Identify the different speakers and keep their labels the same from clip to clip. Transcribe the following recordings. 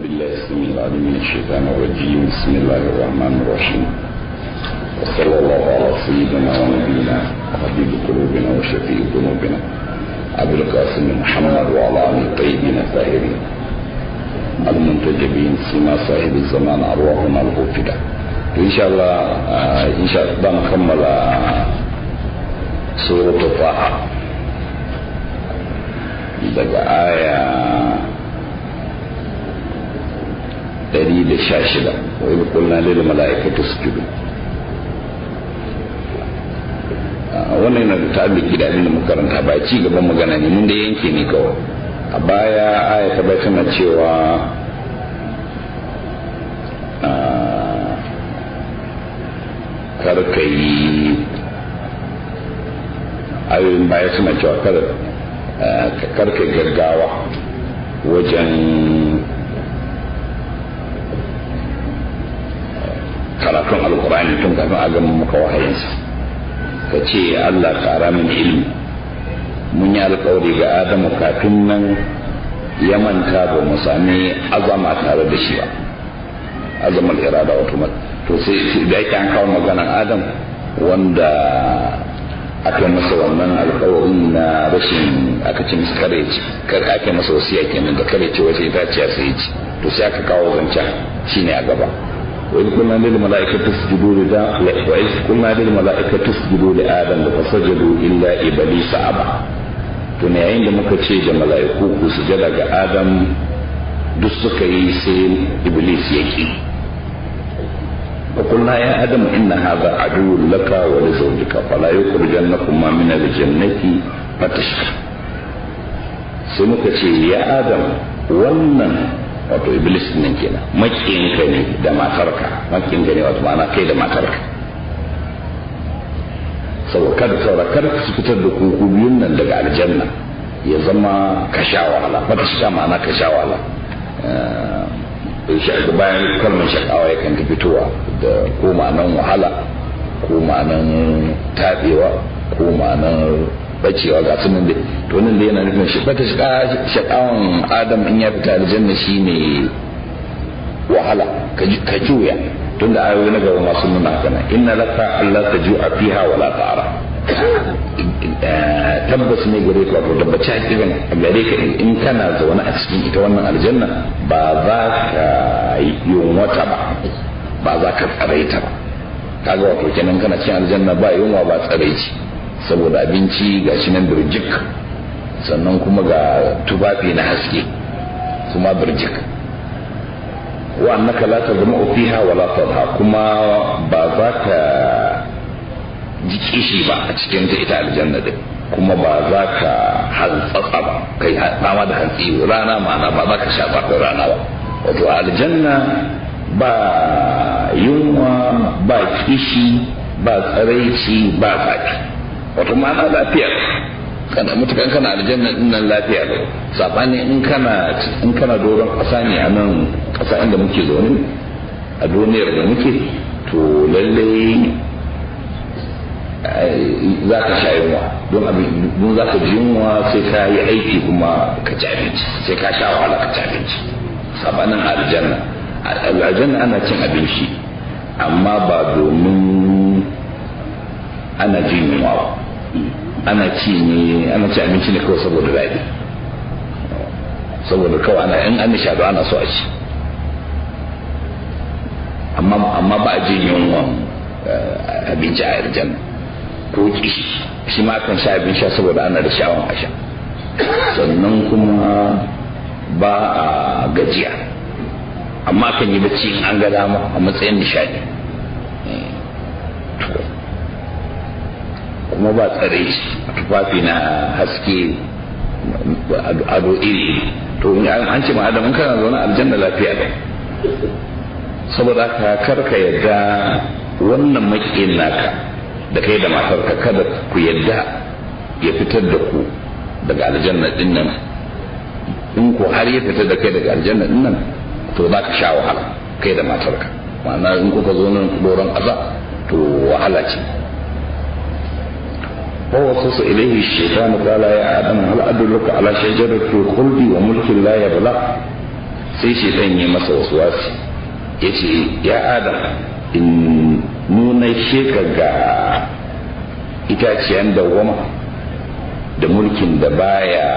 Speaker 1: بالله السميع العليم من الشيطان الرجيم. بسم الله الرحمن الرحيم. وصلى الله على سيدنا ونبينا وحبيب قلوبنا وشفيع ذنوبنا أبي القاسم محمد وعلى آله الطيبين الطاهرين المنتجبين سما صاحب الزمان أرواحنا الغفلة. إن شاء الله نكمل سورة طه daga aya 116 wa idh qulna lil mala'ikati isjudu. Wannan yana da ta'alluki da abin da muka karanta ba ci gaban magana ne, mun da yanke ne kawai. A baya aya ta bai tana cewa karka yi ayoyin baya suna cewa karka gaggawa wajen karatun alkur'ani tun kafin a gama maka wahayinsa. ka ce Allah ƙara min ilmi. mun yi alkawari ga Adamu kafin nan ya manta ba mu sami azama tare da shi ba, azamar irada wato to sai da yake an kawo maganar Adam wanda aka masa wannan alkawarin na rashin, aka ce masa kare ci, ake masa wasiya kenan da kare ci wace itaciya sai ci, to sai aka kawo zancen shine a gaba. وإذ قلنا للملائكة اسجدوا وإذ قلنا للملائكة اسجدوا لآدم فسجدوا إلا إبليس أبى. tun yayin da muka ce da mala'iku ku sujada ga Adam duk suka yi sai Iblis ya ki. وقلنا يا آدم إن هذا عدو لك ولزوجك فلا يخرجنكما من الجنة فتشقى. sai muka ce ya Adam wannan wato Iblis nan kenan makiyinka ne da matarka, makiyinka ne wato ma'ana kai da matarka, saboda kar su fitar da ku biyun nan daga aljanna ya zama ka sha wahala, wata shi ma'ana ka sha wahala. Bayan kalmar shakawa ya kan fitowa da ko ma'anan wahala ko ma'anan tabewa ko ma'anan bacewa ga sunan da to nan da yana nufin shi bata shakawan Adam in ya fita aljanna shine wahala ka juya, tunda ayoyi na gaba masu nuna kana inna laka alla tajua fiha wala ta'ara. Tabbas ne gare ka wato tabbaci hakikan gare ka in kana zaune a cikin ita wannan aljanna ba za ka yi wata ba za ka tsaraita ba. kaga wato kenan kana cikin aljanna ba yunwa ba tsaraici, saboda abinci ga shi nan birjik, sannan kuma ga tufafi na haske su ma birjik. wa annaka la tazma'u fiha wa la tadha, kuma ba za ka ji kishi ba a cikin ita aljanna din, kuma ba za ka hantsatsa ba kai fama da hantsi rana, ma'ana ba za ka sha zafin rana ba. wato aljanna ba yunwa ba kishi ba tsaraici ba zafi, wato ma'ana lafiya kana mutukan kana aljanna din nan lafiya ne. sabani in kana doron kasa ne a nan kasa inda muke zaune a duniyar da muke, to lalle za ka sha yunwa don za ka ji yunwa sai ka yi aiki kuma ka ci abinci, sai ka sha wahala ka ci abinci. sabanin aljanna ana cin abinci amma ba domin ana jin yunwa ba, ana ci abinci ne kawai saboda daɗi, saboda kawai in an nishadu ana so a ci, amma ba a jin yunwa abinci a aljanna ko kishi. shi ma kan sha abin sha saboda ana da sha'awan a sha, sannan kuma ba a gajiya, amma kan yi bacci in an ga dama a matsayin nishadi, kuma ba tsare a tufafi na haske ado iri. to an ce ma Adam kana zaune aljanna lafiya da, saboda ka karka yadda wannan makiyin naka da kai da matarka kada ku yadda ya fitar da ku daga aljanna din nan. in ko har ya fitar da kai daga aljanna din nan to za ka sha wahala kai da matarka, ma'ana in kuka zo nan doron ƙasa to wahala ce. ووسوس إليه الشيطان قال يا آدم هل أدلك على شجرة الخلد وملك لا يبلى. sai shaitan ya masa waswasi ya ce ya adam in nuna sheka ga itaciyan dawwama da mulkin da baya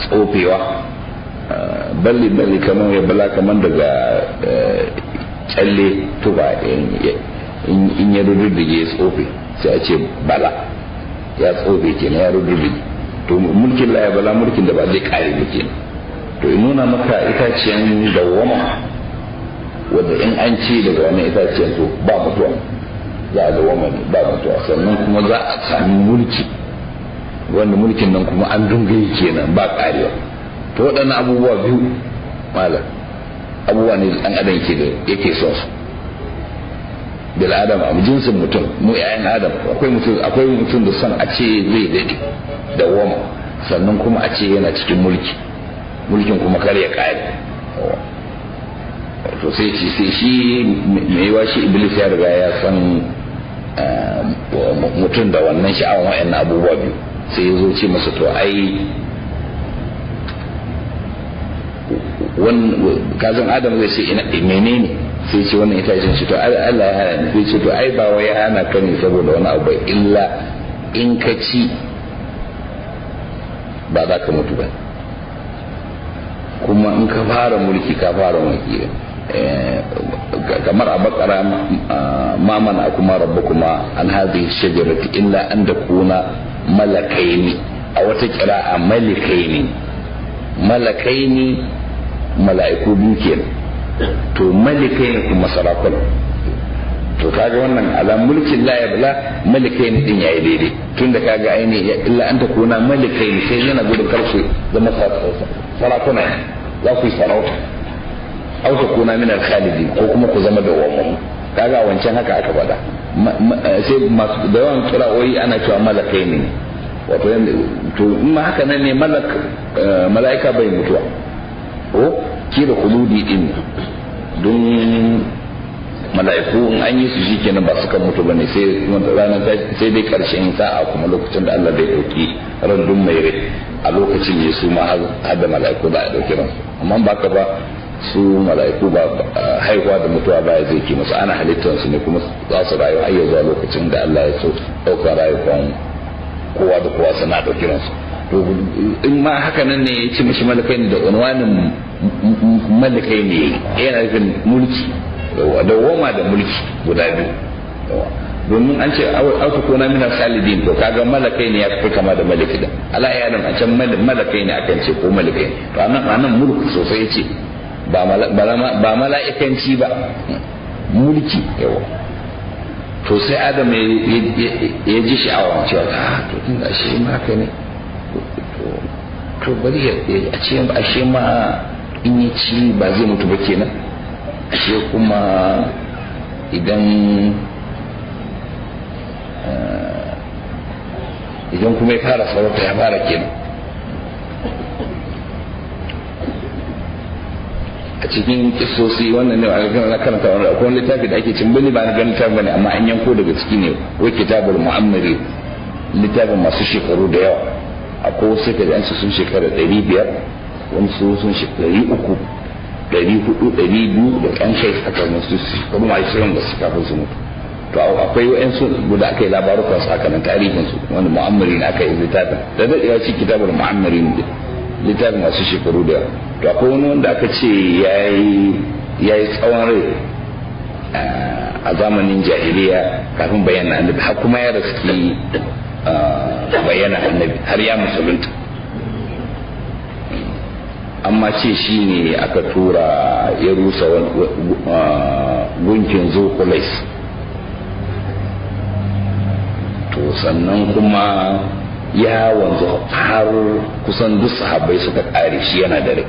Speaker 1: tsofewa, balli kamar ya bala kamar daga kyalle tuba in ya rududdige ya tsofe sai a ce bala ya tsofe kenan ya rududdige. to mulkin la ya bala mulkin da ba zai kare ba kenan. to in nuna maka itaciyan dawwama wadda in an ci daga wannan itaciyan to ba mutuwa, za a dawwama ne ba mutuwa, sannan kuma za a sami mulki wanda mulkin nan kuma an dungaye kenan ba karewa. to waɗannan abubuwa biyu malam abubuwa ne ɗan adam yake son su bil adam a jinsin mutum mu yayan adam akwai mutum da son a ce zai daɗe da wama, sannan kuma a ce yana cikin mulkin kuma kar ya kare. to sai shi mai yiwa shi iblis ya riga ya san mutum da wannan sha'awan wa'annan abubuwa biyu, sai ya zo ce masa to ai kazan adam zai ce menene, sai ce wannan itacen shi to Allah ya hana ni, sai ce to ai ba wai ya hana ka ne saboda wani abu illa in ka ci ba za ka mutu ba, kuma in ka fara mulki kamar a bakara ma mana kuma rabbukuma an hadhihi shajarati illa an takuna malakaini, a wata kira'a malakaini mala'iku biyu kenan, to malikaini kuma sarakuna. to kaga wannan ala mulkin la yabla malikaini din yayi daidai, tunda kaga aini illa an takuna malikaini sai yana gudun karsu zama sarakuna za ku yi sarauta, au takuna min al-khalidin ko kuma ku zama dawwammu. kaga wancan haka aka faɗa, sai masu da yawan kira'o'i ana cewa malakaini ne, wato to in ma haka nan ne mala'ika bai mutuwa ko ki da khuludi din, don mala'iku in an yi su shikenan ba su kan mutu bane, sai ranar sai dai karshen sa'a kuma lokacin da Allah bai dauki randun mai rai a lokacin ne su ma har da mala'iku da a dauki ransu. amma ba ka ba su mala'iku ba haihuwa da mutuwa baya zai ki musu, ana halittar su ne kuma za su rayu har zuwa lokacin da Allah ya so dauka rayukan kowa da kowa sana dauki ransu. to in ma haka nan ne ya ci mishi malakai ne da unwanin malakai ne yana nufin mulki da woma da mulki guda biyu, domin an ce auta kona mina salidin, to kaga malakai ne ya fi kama da malaki da ala ya nan a can malakai ne akan ce ko malakai, to anan mulki sosai ce ba mala'ikanci ba, mulki yawa. to sai adam ya ji sha'awa cewa to tun da shi ma haka ne, to bari a ce ashe ma in yi ci ba zai mutu ba kenan, ashe kuma idan kuma ya fara sarauta ya fara kenan. a cikin kisosi wannan ne na karanta wani akwai wani littafi da ake cin bani ba na ganin littafi bane, amma an yanko daga ciki ne wai kitabul mu'ammari, littafin masu shekaru da yawa. akwai wasu da yansu sun shekara 500, wani sun shekara 300, 400, 200 da kan shai haka masu shekaru ma shirin da su kafin su mutu. to akwai wa'yansu da aka yi labarukan su haka nan tarihin su wani mu'ammari ne aka yi littafin da daɗewa ci kitabul mu'ammari ne littafin masu shekaru da yawa. to akwai wani wanda aka ce ya yi tsawon rai a zamanin jahiliya kafin bayyana annabi, har kuma ya raski bayyana annabi har ya musulunta, amma ce shi ne aka tura ya rusa gunkin Zulkulais. to sannan kuma ya wanzu har kusan duk sahabbai suka kare shi yana da rai.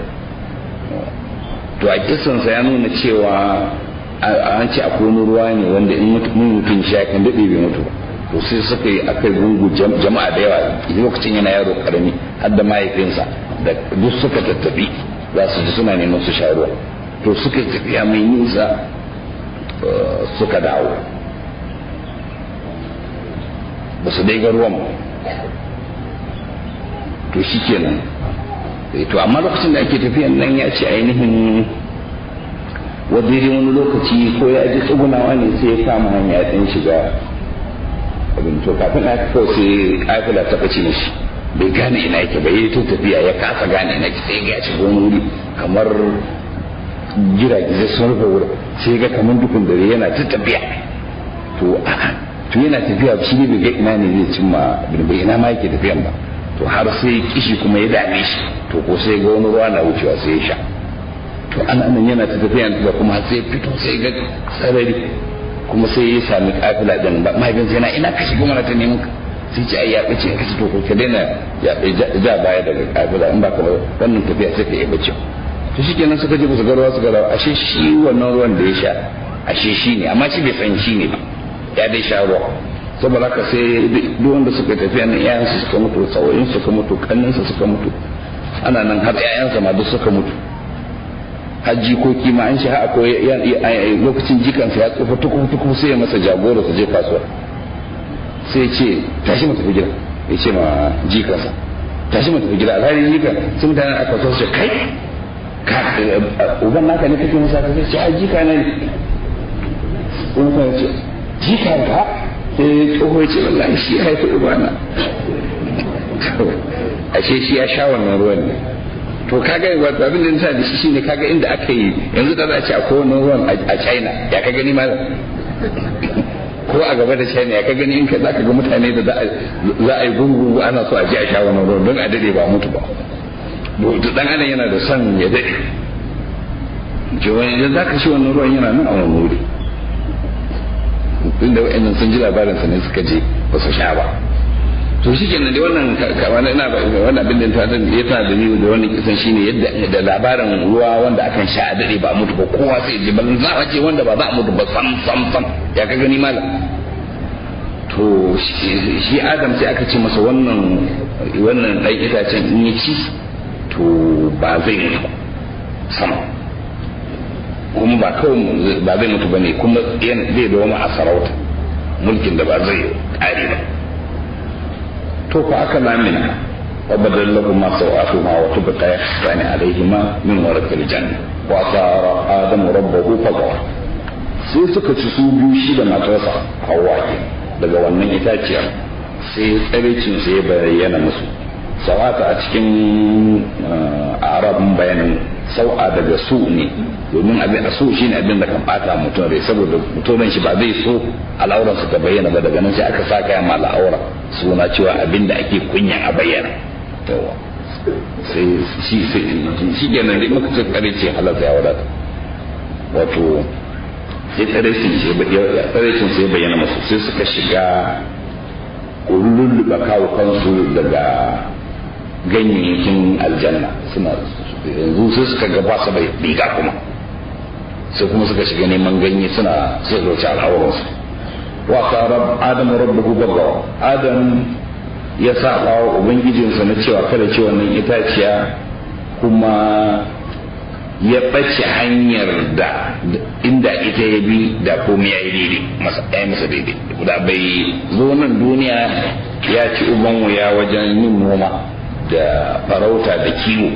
Speaker 1: to a kisansa ya nuna cewa an ce akwai wani ruwa ne wanda in mutum sha kan daɗe bai mutu ba. to sai suka yi akai gungu jama'a da yawa lokacin yana yaro karami har da mahaifinsa da duk suka tattabi za su ji suna neman su sha ruwa. to suka yi tafiya mai nisa suka dawo ba su dai ga ruwan. to shi kenan to amma lokacin da ake tafiyan nan ya ce ainihin wadiri wani lokaci ko ya ji tsugunawa ne sai ya kama hanya ɗin shiga abin to kafin aka kawo sai kafila ta ɓace mishi bai gane ina yake ba yi ta tafiya ya kasa gane ina yake sai ya shiga wani wuri kamar jirage zai sun rufe wurin sai ga kamar dukkan dare yana ta tafiya to yana tafiya shi ne bai ga ina ne zai cimma bai ina ma yake tafiyan ba to har sai kishi kuma ya dame shi to ko sai ga wani ruwa na wucewa sai ya sha to ana nan yana ta tafiya da kuma sai fito sai ga sarari kuma sai ya sami kafila din ba mahaifin sai na ina ka shigo mana ta neman ka sai ce ai ya bace ka ci to ko ka daina ya ja baya daga kafila in ba ka wannan tafiya sai ka yi bace to shikenan suka je su garwa su garwa ashe shi wannan ruwan da ya sha ashe shi ne amma shi bai san shi ne ba ya dai sha ruwa saboda haka sai duk wanda suka tafiya nan iyayensu suka mutu tsawoyin suka mutu kanninsa suka mutu ana nan har iyayensa ma duk suka mutu har jikoki ma an shi akwai lokacin jikansa ya tsufa tukufu sai ya masa jagora su je kasuwa sai ce tashi mu tafi gida ya ce ma jikansa tashi mu tafi gida alhali jikan sun mutane a kasuwa su ce kai uban naka ne kake masa sai ce a jika na ne kuma ya ce jikan ka sai tsoho ya ce wallahi shi haifi ubana ashe shi ya sha wannan ruwan ne to kaga wato abin da nisa da shi shine kaga inda aka yi yanzu da za a ce akwai wannan ruwan a China ya ka gani malam ko a gaba da China ya ka gani in ka zaka ga mutane da za a yi gungu ana so a je a sha wannan ruwan don a dade ba mutu ba to dan adam yana da son ya dade jiwa idan zaka shi wannan ruwan yana nan a wani wuri inda wa'annan sun ji labarin sa ne suka je ba su sha ba to shi kenan da wannan kamar ina wannan abin da ta ya tana da ni da wannan kisan shine yadda da labarin ruwa wanda akan sha a dare ba mutu ba kowa sai ji ban za a ce wanda ba za a mutu ba sam ya ka gani malam to shi Adam sai aka ce masa wannan dan itacen in ya ci to ba zai mutu ba sama kuma ba kawai ba zai mutu bane kuma zai da wani a sarauta mulkin da ba zai kare ba to fa aka lamina wa badal lahum ma sawatuhuma wa tubqa yakhsani alayhima min warqil janna wa sara adam rabbahu faqala sai suka ci su biyu shi da matarsa Hawwa daga wannan itaciya sai tsarecin sai bayyana musu sawata a cikin arabin bayanin sau'a daga su ne domin abin a so shine abin da kan bata mutum rai saboda mutumin shi ba zai so al'auran su ta bayyana ba daga nan sai aka sa kayan ma al'aura suna cewa abin da ake kunyan a bayyana yawa sai shi kenan dai muka ce tsare ce halarta ya wadata wato sai tsarecin sai bayyana masu sai suka shiga lulluɓa kawo kansu daga ganyayyakin aljanna suna yanzu sai suka gaba su bai riga kuma sai kuma suka shiga neman ganye suna sai roci al'auransu wa qarab adam rabbuhu bagawa adam ya saba wa ubangijinsa na cewa kada ce wannan itaciya kuma ya bace hanyar da inda ita ya bi da komai ya yi daidai masa daidai da bai zo nan duniya ya ci uban wuya wajen yin noma da farauta da kiwo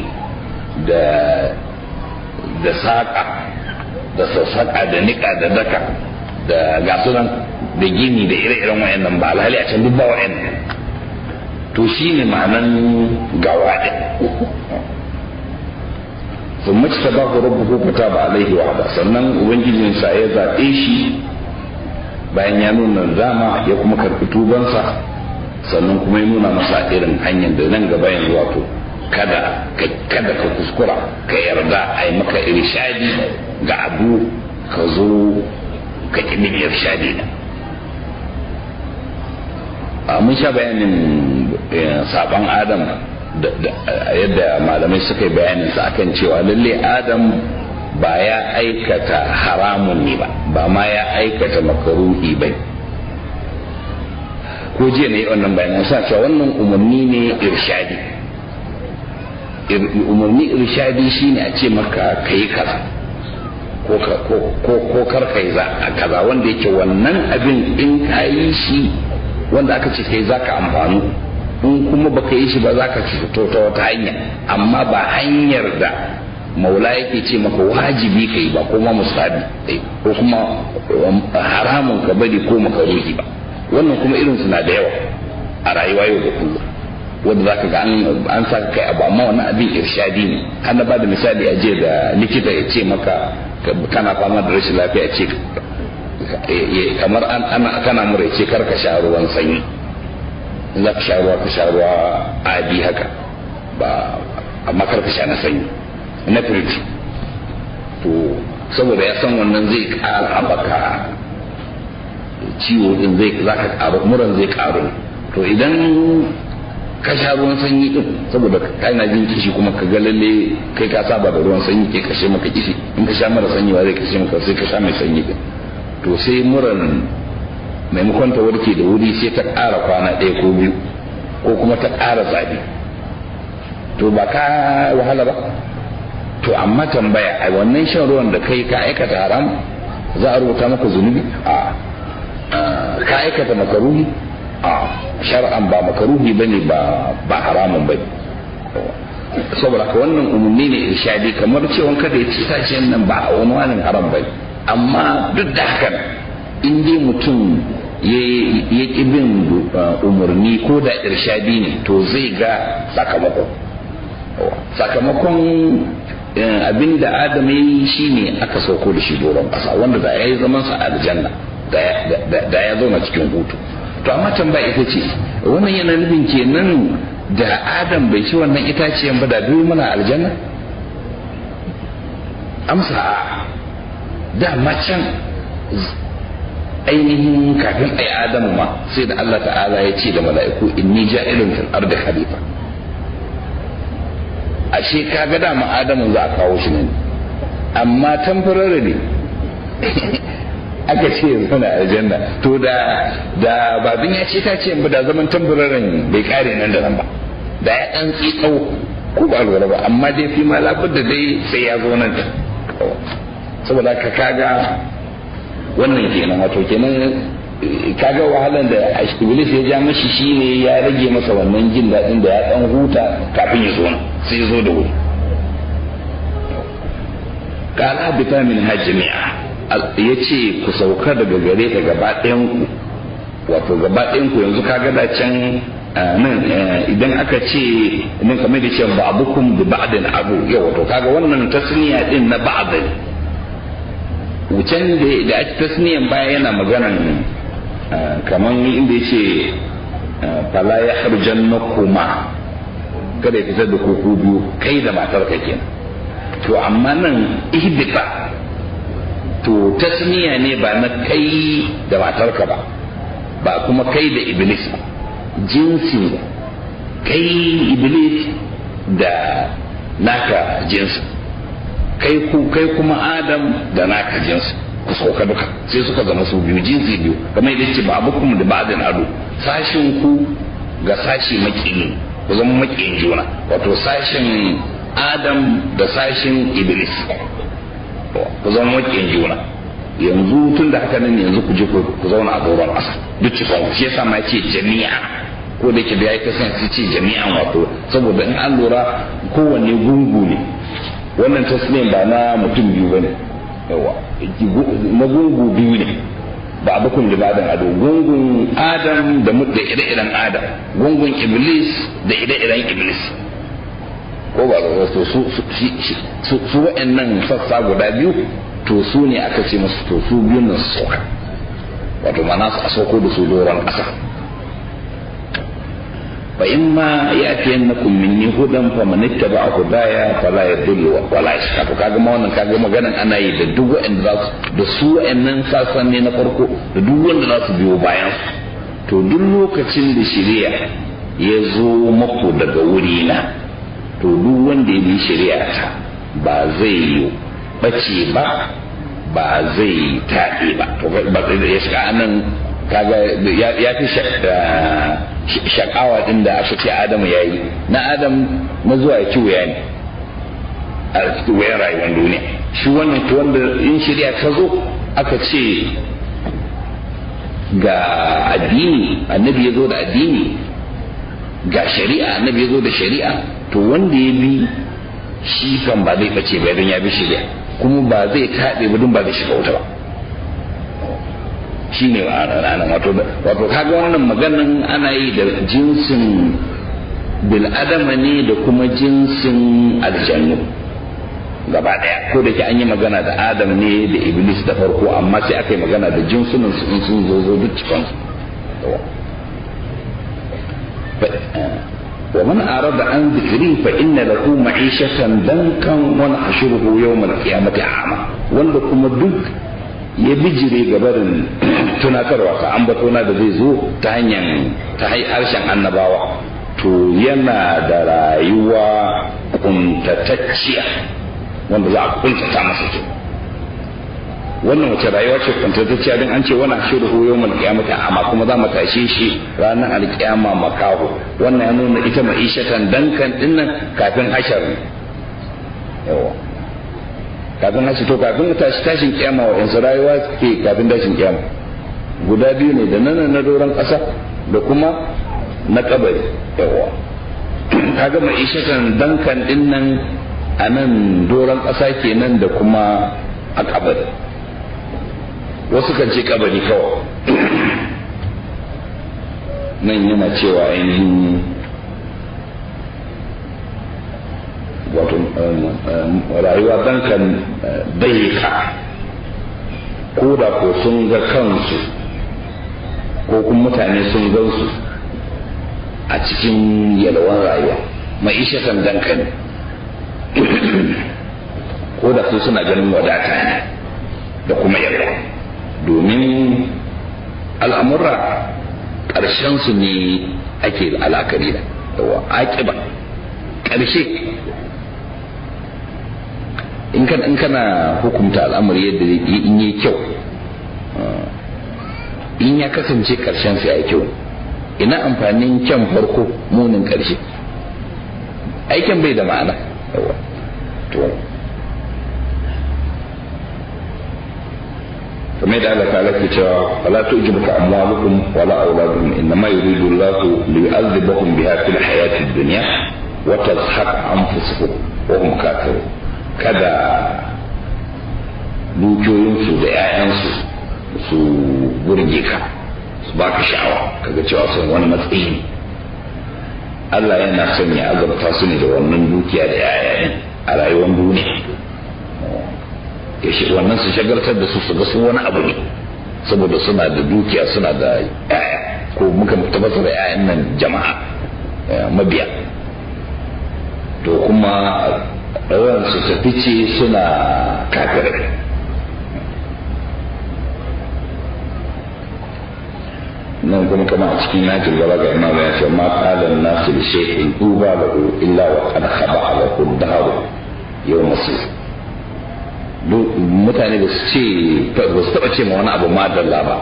Speaker 1: da saƙa da sassaƙa da niƙa da daka da gasunan da gini da ire-iren wayannan ba alhali a can duk ba wayannan to shi ne ma'anan gawa ɗin sun mace ta ba ku rabu ko fita ba alaihi wa ba sannan ubangijinsa ya zaɓe shi bayan ya nuna zama ya kuma karɓi tubansa sannan kuma ya nuna masa irin hanyar da nan gaba yanzu wato kada ka kuskura ka yarda a yi maka irshadi ga abu ka zo ka ƙi bin irshadi na mun sha bayanin saban adam yadda malamai suka yi bayanin sa akan cewa lalle adam ba ya aikata haramun ne ba ma ya aikata makaruhi ba ko jiya ne wannan bayanin sa cewa wannan umarni ne irshadi umarni irshadi shine a ce maka kai kaza ko kar kai kaza wanda yake wannan abin in ka yi shi wanda aka ce kai zaka amfanu in kuma baka yi shi ba za ka fito ta wata hanya, amma ba hanyar da maula yake ce maka wajibi ka yi ba, ko ma musabi ko kuma haramun ka bari ko makaruhi ba. wannan kuma irin suna da yawa a rayuwa yau da kullum, wanda zaka ga an saka kai abu, amma wannan abin irshadi ne. har na bada misali a je da likita ya ce maka kana fama da rashin lafiya, ce kamar kana mura, ya ce kar ka sha ruwan sanyi, in za ka sha ruwa ka sha ruwa adi haka, ba amma kar ka sha na sanyi na firiji. to saboda ya san wannan zai ƙara haɓaka ciwo din, za ka ƙaru, muran zai ƙaru. to idan ka sha ruwan sanyi din saboda kana jin kishi, kuma ka ga lalle kai ka saba da ruwan sanyi ke kashe maka kishi, in ka sha mara sanyi ba zai kashe maka, sai ka sha mai sanyi din. to sai muran maimakon ta warke da wuri sai ta ƙara kwana ɗaya ko biyu, ko kuma ta ƙara zafi. to ba ka wahala ba. to amma tambaya, a wannan shan ruwan da kai ka aikata haram, za a rubuta maka zunubi? ka aikata makaruhi? shar'an ba makaruhi bane, ba haramun bane. saboda ka wannan umumi ne irshadi, kamar cewa kada ya ci sashen nan ba a wani haram bane. amma duk da haka in dai mutum ya ƙi bin umarni ko da irshadi ne, to zai ga sakamakon abin da adam ya yi shi ne aka sauko da shi doron ƙasa, wanda da ya yi zamansa a aljanna da ya zauna cikin hutu. to amma tambaya ita ce, wannan yana nufin kenan da adam bai ci wannan itaciyan ba da biyu mana aljanna? amsa da can ainihin kafin ai adamu ma sai da Allah ta'ala ya ce da mala'iku inni ja'ilun fil ardi khalifa. ashe kaga dama adamu za a kawo shi ne, amma temporary aka ce zana aljanna. to da babin ya ce ta ce ba da zaman tamburaren bai kare nan da nan ba, da ya dan tsitsau ko ba lura ba, amma dai fi ma labar da dai sai ya zo nan. saboda ka kaga wannan kenan, wato kenan kaga wahalan da iblis ya ja mashi shine ya rage masa wannan jin daɗin da ya dan huta kafin ya zo nan, sai ya zo da wuri. qala bitamin hajmi'a, ya ce ku sauka daga gare ta gaba ɗayanku, wato gaba ɗayanku. yanzu kaga da can nan idan aka ce nan kamar da ce ba'dukum bi ba'din abu, yau wato kaga wannan tasniya din na ba'din, wucen da tasniyan baya yana maganan kamar inda ya ce fala ya harjannakuma, kada ya fitar da ku biyu kai da matar ka kenan. to amma nan ihbita, to tasniya ne ba na kai da matarka ba kuma kai da iblis ba, jinsi kai iblis da naka jinsi, kai kuma adam da naka jinsi, ku sauka duka, sai suka zama su biyu, jinsi biyu. kamar yadda ce ba abukum da ba'din ado, sashin ku ga sashi makiyi, ku zama makiyin juna, wato sashin adam da sashin iblis ku zama makiyin juna. yanzu tun da haka nan yanzu ku je ku zauna a doron ƙasa duk cikin ku. shi yasa ma ce jami'a, ko da ke da ya kasance ce jami'an, wato saboda in an lura kowanne gungu ne. wannan tasniyan ba na mutum biyu bane, yawa na gungu biyu ne, ba abukun libadan ado, gungun adam da ire-iren adam, gungun iblis da ire-iren iblis, ko ba da wato su wa'annan sassa guda biyu, to su ne aka ce musu to su biyun nan su sauka, wato mana su a sauko da su doron ƙasa. fa in ma ya ce yannakum minni hudan fa man ittaba hudaya fala yadullu wa la yashqa. to kaga ma wannan kaga maganan ana yi da duk wa'anda za su, da su wa'annan sassan ne na farko, da duk wanda za su biyo bayan. to duk lokacin da shari'a ya zo maku daga wuri na, to duk wanda ya bi shari'a ta ba zai bace ba zai taɗe ba. to ya shiga nan kaga ya fi shakawa din da aka ce adamu ya yi. na adam na zuwa ya ci wuya ne a cikin wuyan rayuwar duniya. shi wannan ko wanda in shari'a ta zo aka ce ga addini, annabi ya zo da addini, ga shari'a annabi ya zo da shari'a to wanda ya bi shi kan ba zai bace ba don ya bi shari'a kuma ba zai taɓe ba don ba zai shiga wuta ba shi ne ranar wato kaga wannan maganan ana yi da jinsin bil'adama ne da kuma jinsin aljannu gaba daya ko da ke an yi magana da adam ne da iblis da farko amma sai aka yi magana da jinsunan su in sun zo duk cikin su ومن أعرض عن ذكري فإن له معيشة ضنكا ونحشره يوم القيامة أعمى wanda kuma duk ya bijire gabarin tunatarwa ka ambatona da zai zo ta hanyar harshen annabawa to yana da rayuwa kuntatacciya wanda za a kuntata masa ke wannan wace rayuwa ce kuntatacciya din an ce wani shiru yawmal qiyamati amma kuma za mu tashe shi ranar alkiyama makaho wannan ya nuna ita ma'ishatan dankan dinnan kafin hashar yawa kafin hashi to kafin tashin kiyama wa yanzu rayuwa ke kafin tashin kiyama guda biyu ne da nan na doron ƙasa da kuma na kabari yawa kaga ma'ishatan dankan dinnan a nan doron ƙasa kenan da kuma a kabari wasu kan ce kabari kawai nan yana cewa ainihin wato rayuwa dankan daika ko da ko sun ga kansu ko kuma mutane sun gansu a cikin yalwan rayuwa ma'ishatan dankan ko da su suna ganin wadata ne da kuma yalwa domin al'amura ƙarshensu ne ake al'akari da yawa aƙiba ƙarshe in kana hukunta al'amari yadda in yi kyau in ya kasance ƙarshensu ya yi kyau ina amfanin kyan farko munin ƙarshe aikin bai da ma'ana yawa to kamar da Allah ta'ala ke cewa wala tu'jibuka amwalukum wala auladukum innama yuridu Allahu liyu'adhibahum biha fil hayati dunya wa tazhaq anfusuhum wa hum kafirun kada dukiyoyinsu da 'ya'yansu su burge ka su baka sha'awa kaga cewa sun wani matsayi Allah yana son ya azabta su ne da wannan dukiya da 'ya'ya a rayuwar duniya ya shi wannan su shagaltar da su ga su wani abu ne saboda suna da dukiya suna da yaya ko muka tabbatar da yayan nan jama'a mabiya to kuma ran su tafi ce suna kafirai nan kuma kama a cikin najin gaba ga imam ya ce ma qalan nasu li shay'in duba lahu illa wa qad khaba lahu daharu yawm masir mutane ba su taba ce ma wani abu madalla ba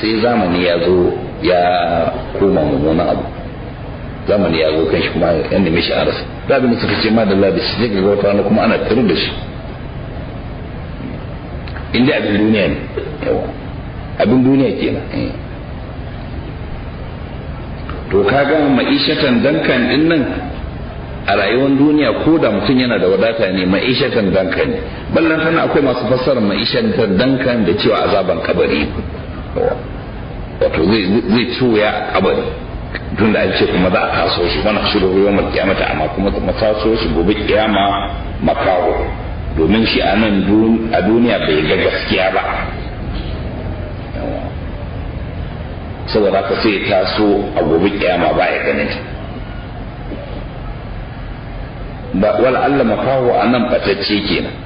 Speaker 1: sai zamani ya zo ya koma mummunan abu zamani ya zo kan shi kuma yan nemi shi a rasa da abin da suka ce madalla da shi zai ga wata wani kuma ana tsirin da shi inda abin duniya ne yawa abin duniya kenan to kaga ma'ishatan dankan din nan a rayuwar duniya ko da mutum yana da wadata ne ma'ishatan dankan ne ballan sana akwai masu fassarar ma'ishatan dankan da cewa azaban kabari wato zai tuya a kabari tun da an ce kuma za a taso shi wani shiru yawon kiyamata amma kuma taso shi gobe kiyama makaho domin shi a nan a duniya bai ga gaskiya ba saboda haka sai ya taso a gobe kiyama ba ya ganin ba wala Allah makaho a nan batacce kenan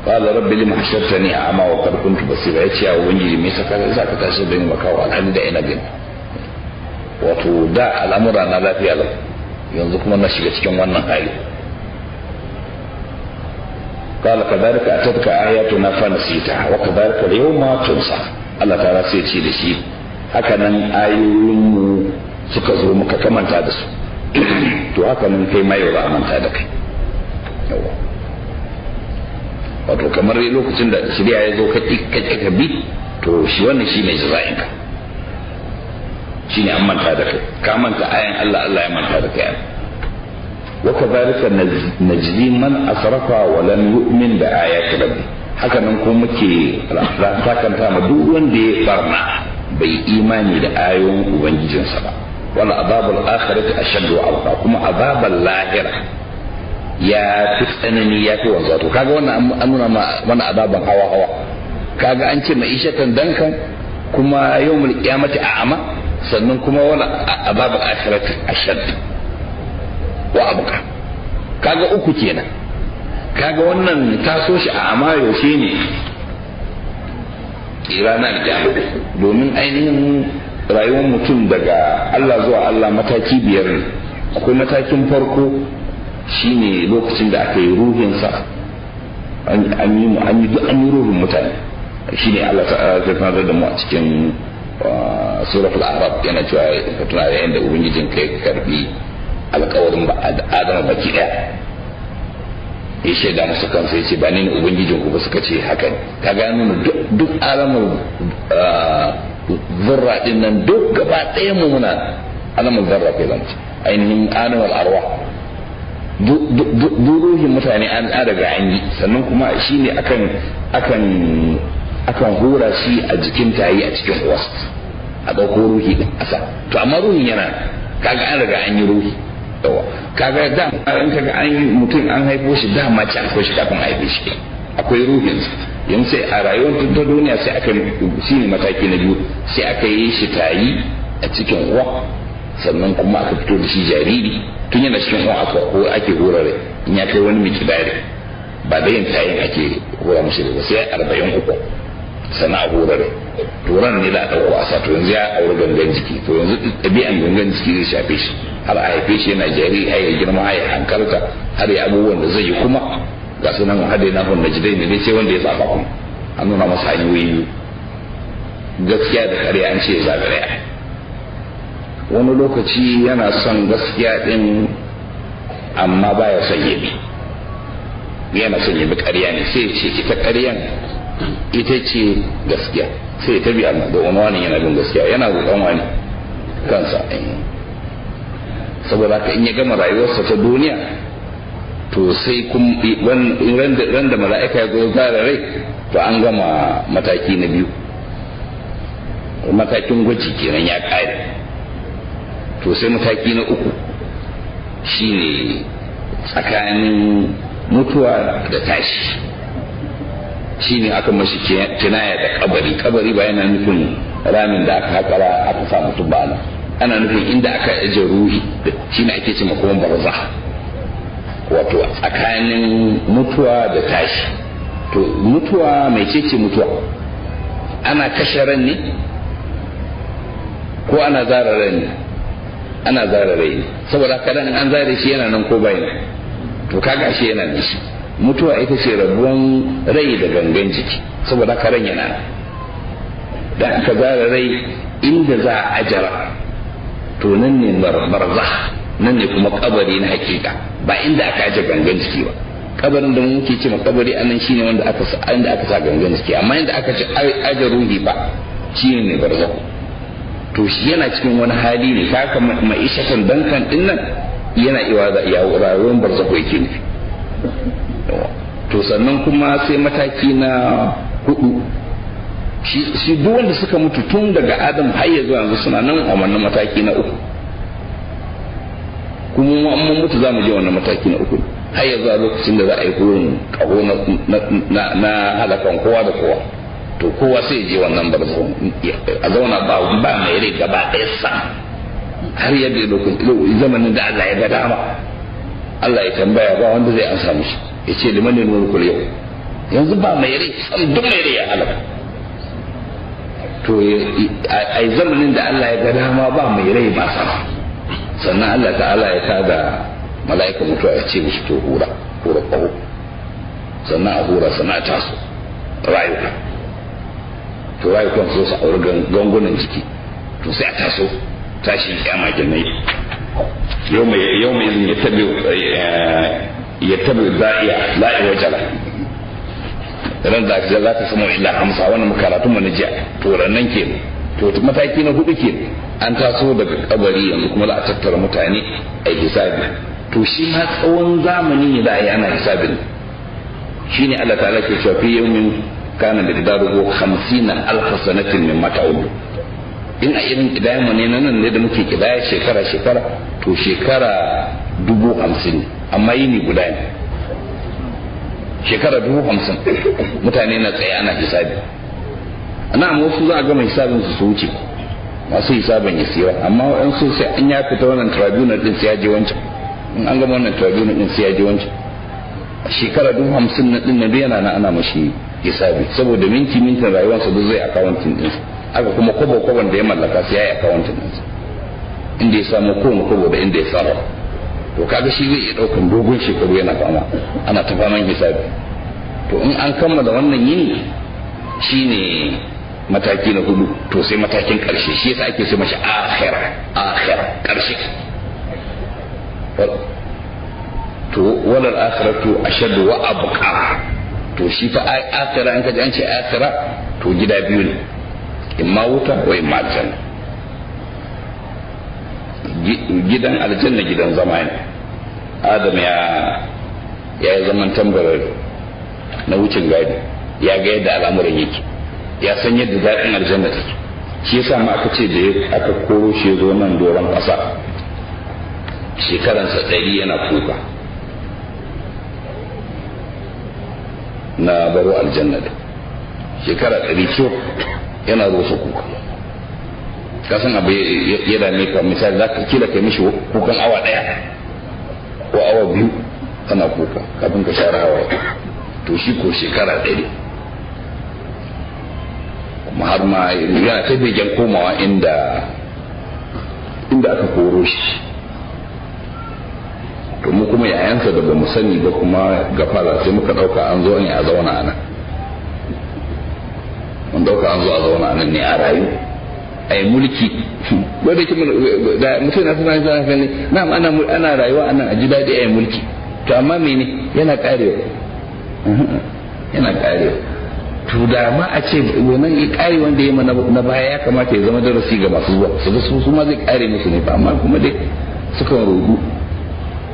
Speaker 1: qala rabbi lima hashartani a'ma wa qad kuntu basira yace ya ubangiji me yasa ka tashi da ni makaho alhali da ina gani wato da al'amura na lafiya lau yanzu kuma na shiga cikin wannan hali qala kadhalika atatka ayatuna fa nasitaha wa kadhalika al-yawma tunsa Allah ta'ala sai ce da shi haka nan ayoyinmu suka zo muka kamanta da su to haka nan kai ma yau za a manta da kai wato kamar lokacin da shirya ya zo ka bi to shi wannan shi ne jaza'inka shine an manta da kai, ka manta ayan Allah, Allah ya manta da kai. wa kadhalika najzi man asrafa wa lam yu'min bi ayati rabbi, haka nan ko muke sakanta ma duk wanda ya barna bai imani da ayoyin ubangijinsa ba. wala azabul akhirati ashaddu wa abqa, kuma azabul lahira ya fi tsanani, ya fi wanzuwa. To kaga wannan an nuna mana azaban hawa kaga an ce ma'ishatan dankan, kuma yawmul qiyamati a'ama, sannan kuma wala azabul akhirati ashaddu wa abqa. kaga uku kenan. kaga wannan taso shi a amma yaushe ne ranar kiyama, domin ainihin rayuwar mutum daga Allah zuwa Allah mataki 5 ne. akwai matakin farko shine lokacin da aka yi ruhinsa, an yi ruhin mutane, shine Allah ta sanar da mu a cikin suratul a'raf yana cewa ka tuna da yanda ubangijin kai karbi alƙawarin Adam baki daya, ya shaida musu kansa ya ce ba ni ne ubangijin ku ba, suka ce haka ne. kaga nuna duk alamun zarra din nan duk gaba ɗaya mu muna alamun zarra kai zance ainihin animal arwa, duk ruhin mutane an daga an yi, sannan kuma shi ne akan hura shi a jikin tayi a cikin uwa a ɗauko ruhi ɗin asa. to amma ruhin yana kaga an daga an yi ruhi yawa, kaga da in kaga an yi mutum an haifo shi da mace akwai shi kafin haife shi, akwai ruhin yanzu sai a rayuwar ta duniya sai aka shi ne mataki na biyu, sai aka yi shi tayi a cikin uwa, sannan kuma aka fito da shi jariri tun yana cikin uwa ake horare in ya kai wani mikidari, ba da yin tayin ake hora mushi da sai 43 sana a horare turan ne da ɗauko a sato yanzu ya auri gangan jiki, to yanzu ɗabi'an gangan jiki zai shafe shi har a haife shi yana jariri har ya girma har ya hankalta har ya abubuwan da zai yi kuma ga sunan hada na hun najidai ne dai sai wanda ya saba kuma an nuna masa hanyoyi gaskiya da ƙarya an ce ya zaɓi ɗaya. wani lokaci yana son gaskiya ɗin amma baya son ya bi, yana son ya bi ƙarya ne, sai ce ita ƙaryan ita ce gaskiya, sai ta bi amma da wani yana bin gaskiya, yana roƙon wani kansa. saboda haka in ya gama rayuwarsa ta duniya to sai ran da mala'ika ya zo zara rai to an gama mataki na biyu, matakin gwaji kenan ya ƙare. to sai mataki na uku shine tsakanin mutuwa da tashi, shine aka mashi kinaya da kabari ba yana nufin ramin da aka haƙara aka sa mutum ba, ana nufin inda aka aje ruhi, shine ake ce makoman barzakh, wato tsakanin mutuwa da tashi. to mutuwa mai ce mutuwa, ana kashe ran ne ko ana zara ran ne? ana zara rai ne, saboda haka ran an zare shi yana nan ko bai nan, to kaga shi yana nan shi. mutuwa ita ce rabuwan rai da gangan jiki, saboda haka ran yana nan. dan aka zara rai inda za a ajara to nan ne barzakh, nan ne kuma kabari na hakika, ba inda aka aje gangan jiki ba. kabarin da muke ce kabari anan shine wanda aka sa gangan jiki, amma inda aka ce aje ruhi ba shine ne barzakh. to shi yana cikin wani hali ne, haka ma'ishatan dankan din nan yana iwa da rayuwar barzakh yake nufi. to sannan kuma sai mataki na 4, shi duk wanda suka mutu tun daga Adam har ya zuwa yanzu suna nan a wannan mataki na 3, kuma mun mutu za mu je wannan mataki na 3 har ya zuwa lokacin da za a yi hurin kaho na halakan kowa da kowa. to kowa sai je wannan barzakh a zauna ba mai rai gaba ɗaya sa har yadda lokacin zamanin da Allah ya ga dama Allah ya tambaya ba wanda zai ansa mishi, ya ce liman ne mulkul yau, yanzu ba mai rai san duk mai rai ya halaka. to a zamanin da Allah ya ga dama ba mai rai ba sama, sannan Allah ta'ala ya tada mala'ika mutuwa ya ce mishi to hura ƙaho, sannan a hura sannan a taso rayuka, to rayukan so su auri gangunan jiki, to sai a taso tashin kyama kenan. yau mai izin ya tabi za'iya la'i wajala, ran da za ta samu illa hamsa wannan makaratun mu na jiya, to rannan ke to mataki na 4 ke an taso daga kabari yanzu kuma za a tattara mutane a hisabi. To shi ma tsawon zamani ne za a yi ana hisabin. shine Allah ta'ala ke cewa fi yawmin kana miqdaruhu 50,000 sanatin mimma ta'ud. In a irin kidayen mu ne nan ne da muke kidaya shekara to shekara 50,000 amma yini guda ne. Shekara 50,000 mutane na tsaye ana hisabi. Ana wasu za a gama hisabin su wuce masu hisabin ya siya, amma waɗansu sai an ya fita wannan tribunal din sai ya je wancan, in an gama wannan tribunal din sai ya je wancan. Shekara 50,000 na din na yana na ana mashi hisabi saboda mintin rayuwarsa duk zai accounting din aka kuma kwabon da ya mallaka sai ya yi accounting din inda ya samu kowane kwabo da inda ya tsara. To kaga shi zai iya daukan dogon shekaru yana fama ana ta faman hisabi. To in an kammala wannan yini shine mataki na 4, to sai matakin karshe shi yasa ake ce mashi akhira karshe. To walal akhiratu ashaddu wa abqa. To shi fa akhira in ka ji an ce akhira to gida biyu ne, imma wuta wa imma aljanna. Gidan aljanna gidan zama ne. Adam ya yi zaman tambarar na wucin gadi, ya ga yadda al'amuran yake, ya san yadda daɗin aljanna take. Shi yasa ma aka ce da aka koro shi zo nan doron ƙasa shekaransa 100 yana kuka na baro aljanna da shekara 100 ciwo yana rosa kuka. Kasan abu ya dame ka, misali za ka kila kai mishi kukan awa 1 ko awa 2 kana kuka kafin ka share hawa. To shi ko shekara 100 kuma har ma yana ta begen komawa inda aka koro shi. To mu kuma yayansa da ba mu sani ba kuma gafara sai muka dauka an zo ne a zauna anan, mun dauka an zo a zauna anan ne a rayu a yi mulki. Wadda kuma da mutum na suna zana kan ne ana rayuwa anan a ji daɗi a yi mulki. To amma mene yana karewa to da ma a ce wannan ya kare wanda ya na baya ya kamata ya zama darasi ga masu zuwa su ma zai kare musu ne ba, amma kuma dai suka rudu.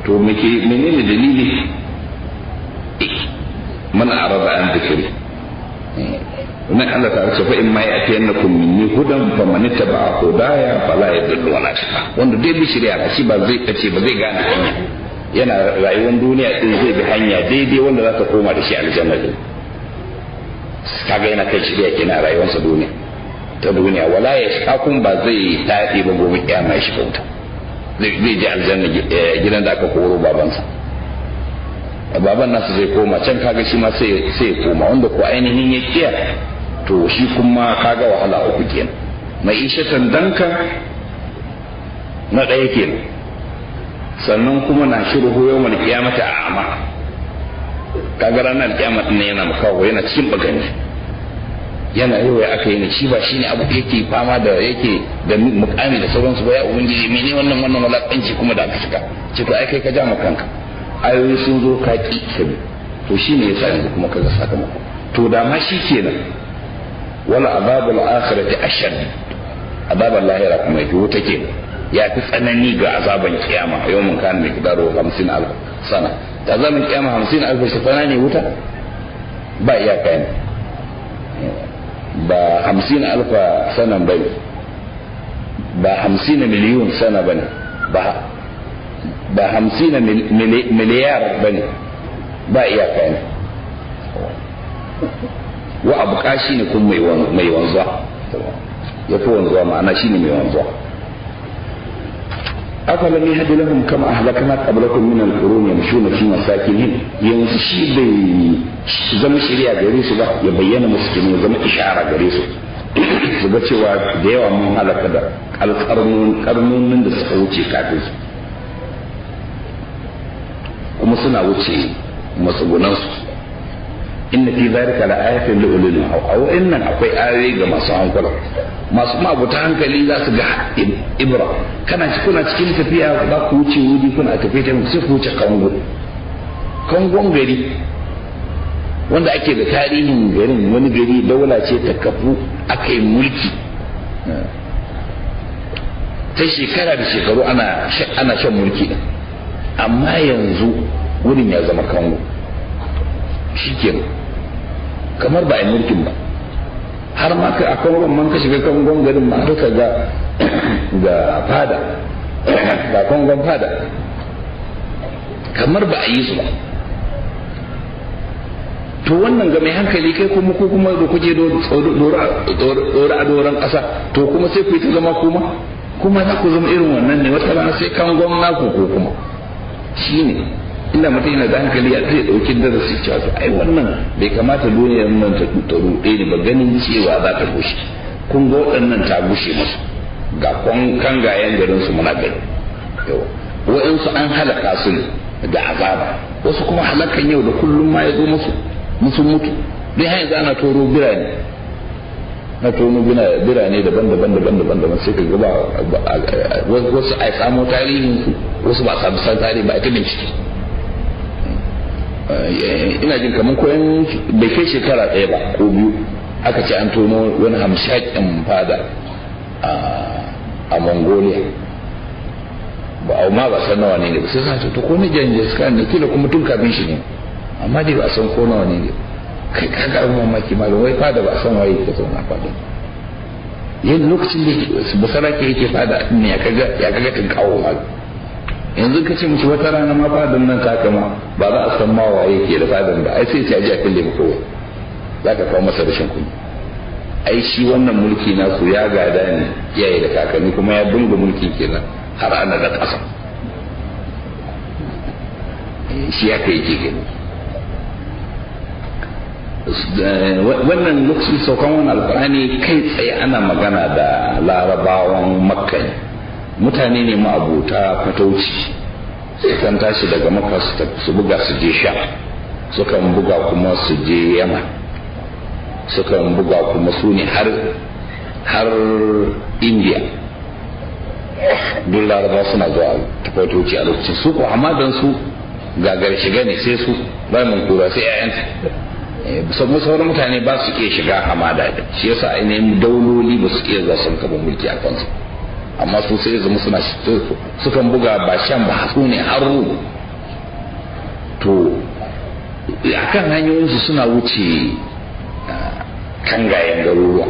Speaker 1: To menene dalili? Man arada an dhikri, wannan Allah ta ce fa in ma ya'tiyannakum minni hudan faman ittaba'a hudaya fala yadillu wala yashqa. Wanda dai bi shari'a shi ba zai kace ba zai gane hanya, yana rayuwar duniya din zai bi hanya daidai wanda za ta koma da shi aljanna din. Kaga yana kai shari'a kenan rayuwarsa duniya wala yashqa, kun ba zai tafi ba gobe kiyama shi bauta, zai je aljanna gidan da aka koro babansa. Baban nasu zai koma can, kaga shi ma sai ya koma. Wanda ko ainihin ya kiya to shi kuma kaga wahala 3 kenan. Mai ishatan danka na ɗaya kenan, sannan kuma na shiru yawmal qiyamati a'ma. Kaga ranar kiyama din yana makawo, yana cikin bagani, yana yau ya aka yi ne shi ba shine abu da yake fama da yake da mukami da sauransu ba. Ya ubangiji mene wannan walakanci kuma da aka shiga ce to ai kai ka ja maka kanka, ayoyi sun zo ka ki sabi. To shine yasa yanzu kuma kaga sakamako. To da ma shi kenan, wala azabul akhirati ashad, azabul lahira kuma yake wuta kenan, ya fi tsanani ga azaban kiyama. Yawmun kana miqdaru 50,000 sana, da azaban kiyama 50,000 sana ne wuta ba iyaka ne, ba 50,000 sana bane, ba 50 miliyon sana bane, ba 50 miliyar bane, ba iyaka ne. Wa abuka shi ne kuma mai wanzuwa, ya fi wanzuwa, ma'ana shi ne mai wanzuwa. أفلم يهد لهم كما أهلكنا قبلكم من القرون يمشون في مساكنهم. yanzu shi bai zama shari'a gare su ba, ya bayyana musu ya zama ishara gare su su ga cewa da yawa mun halaka da karnonin da suka wuce kafin su, kuma suna wuce matsugunansu. inna fi zalika la ayatin li ulil aw innan akwai ayoyi ga masu hankali, masu mabuta hankali za su ga ibra. kuna cikin tafiya za ku wuce wuri, kuna tafiya sai ku wuce kangon gari wanda ake da tarihin garin. Wani gari daula ce ta kafu aka yi mulki ta shekara da shekaru ana shan mulki din, amma yanzu wurin ya zama kango shikenan kamar ba a yi mulkin ba. har ma ka a kangon man ka shiga kangon garin ma duka ga fada ga kangon fada kamar ba a yi su ba. to wannan ga mai hankali kai kuma ko kuma da kuke dora a doron ƙasa to kuma sai ku yi ta zama kuma za ku zama irin wannan ne wata rana sai kangon naku ko kuma shi ne inda mutum yana da hankali ya zai ɗauki darasi cewa to ai wannan bai kamata duniyar nan ta ruɗe ne ba ganin cewa za ta gushe. kun ga waɗannan ta gushe musu ga kangayen garin su muna gani wa'insu an halaka su ne da azaba, wasu kuma halakan yau da kullum ma ya zo musu mutu dai har yanzu ana toro birane na tono birane daban-daban sai ka ga wasu a samu tarihin su wasu ba a samu tarihi ba a ta bincike. ina jin kamar koyan bai kai shekara ɗaya ba ko biyu aka ce an tono wani hamshakin fada a Mongolia ba ma ba san nawa ne ba sai sa to ko ne Genghis Khan ne kila kuma tun kafin shi ne amma dai ba san ko nawa ne kai ka ga mamaki malam wai fada ba san waye ke zauna fada yin lokacin da basara ke yake fada ne ya kaga tun kawo malam yanzu ka ce mushi wata rana ma fadan nan ta kama ba za a san ma waye ke da fadan ba ai sai ya ji a kalle mu kawai za ka kawo masa rashin kunya. ai shi wannan mulki nasu ya gada ne iyaye da kakanni kuma ya bunga mulki kenan har ana da ƙasa shi ya kai ke gani. wannan lokacin saukan wani alkur'ani kai tsaye ana magana da larabawan makka ne, mutane ne ma'abuta fatauci, sukan tashi daga makka su buga su je sha, sukan buga kuma su je yama, sukan buga kuma su ne har indiya. duk laraba suna zuwa fatauci a lokacin su ko hamadan su gagar shiga ne sai su bayan kura sai 'ya'yanta. saboda sauran mutane ba su iya shiga hamada da shi yasa ainihin dauloli ba su iya za su kafa mulki a kansu, amma su sai zama suna sukan buga ba shan ba su ne har ru to akan hanyoyinsu suna wuce kangayen garuruwa,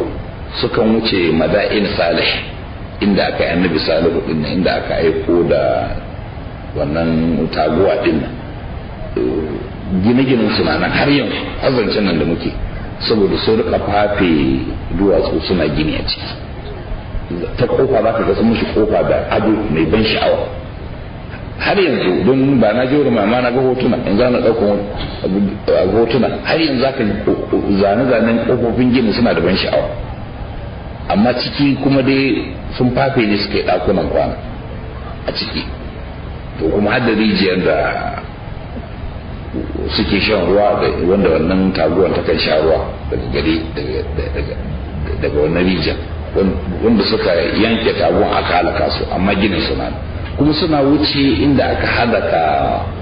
Speaker 1: sukan wuce mada'in salih inda aka yi annabi salihu din inda aka aiko da wannan taguwa din gine-ginen suna nan har yanzu azancen nan da muke, saboda sun rika fafe duwatsu suna gini a ciki. ta kofa za ka ga sun mishi kofa da ado mai ban sha'awa har yanzu, don ba na jori mama na ga hotuna yanzu ana ɗaukar hotuna har yanzu za ka zane-zanen kofofin gini suna da ban sha'awa, amma ciki kuma dai sun fafe ne suka yi ɗakunan kwana a ciki. to kuma har da rijiyar da suke shan ruwa wanda wannan taguwar ta kan sha ruwa daga gari daga wannan rijiyar wanda suka yanke taguwar aka halaka su, amma ginin suna kuma suna wuce inda aka halaka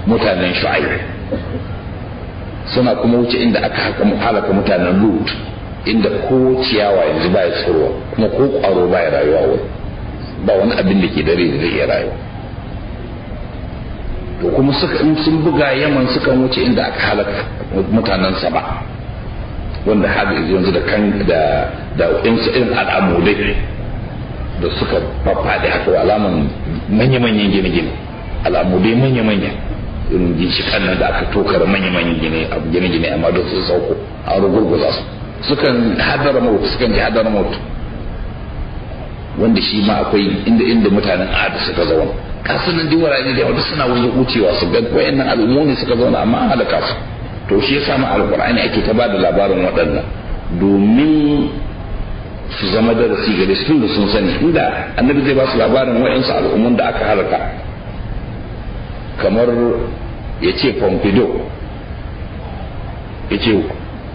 Speaker 1: mutanen shu'aib, suna kuma wuce inda aka halaka mutanen lut, inda ko ciyawa yanzu ba ya tsorowa kuma ko kwaro ba ya rayuwa wani ba wani abin da ke dare da zai iya rayuwa. to kuma sun buga yaman suka wuce inda aka halaka mutanen saba, wanda har yanzu da insu irin al'amudai da suka faɗi haka alaman manya-manyan gine-gine, al'amudai manya-manya irin ginshiƙan nan da aka tokar manya-manyan gine-gine amma da su sauko a rugurguza su, sukan hadar mautu, sukan ji hadar mautu wanda shi ma akwai inda mutanen adu suka zauna. kasunan duk wurare da yawa suna wajen wucewa su ga wayannan al'ummu ne suka zauna amma an halaka su. to shi yasa ma alqur'ani ake ta bada labarin waɗannan domin su zama darasi gare su tun da sun sani, inda annabi zai ba su labarin wayansu al'ummun da aka halaka kamar ya ce Pompidou, ya ce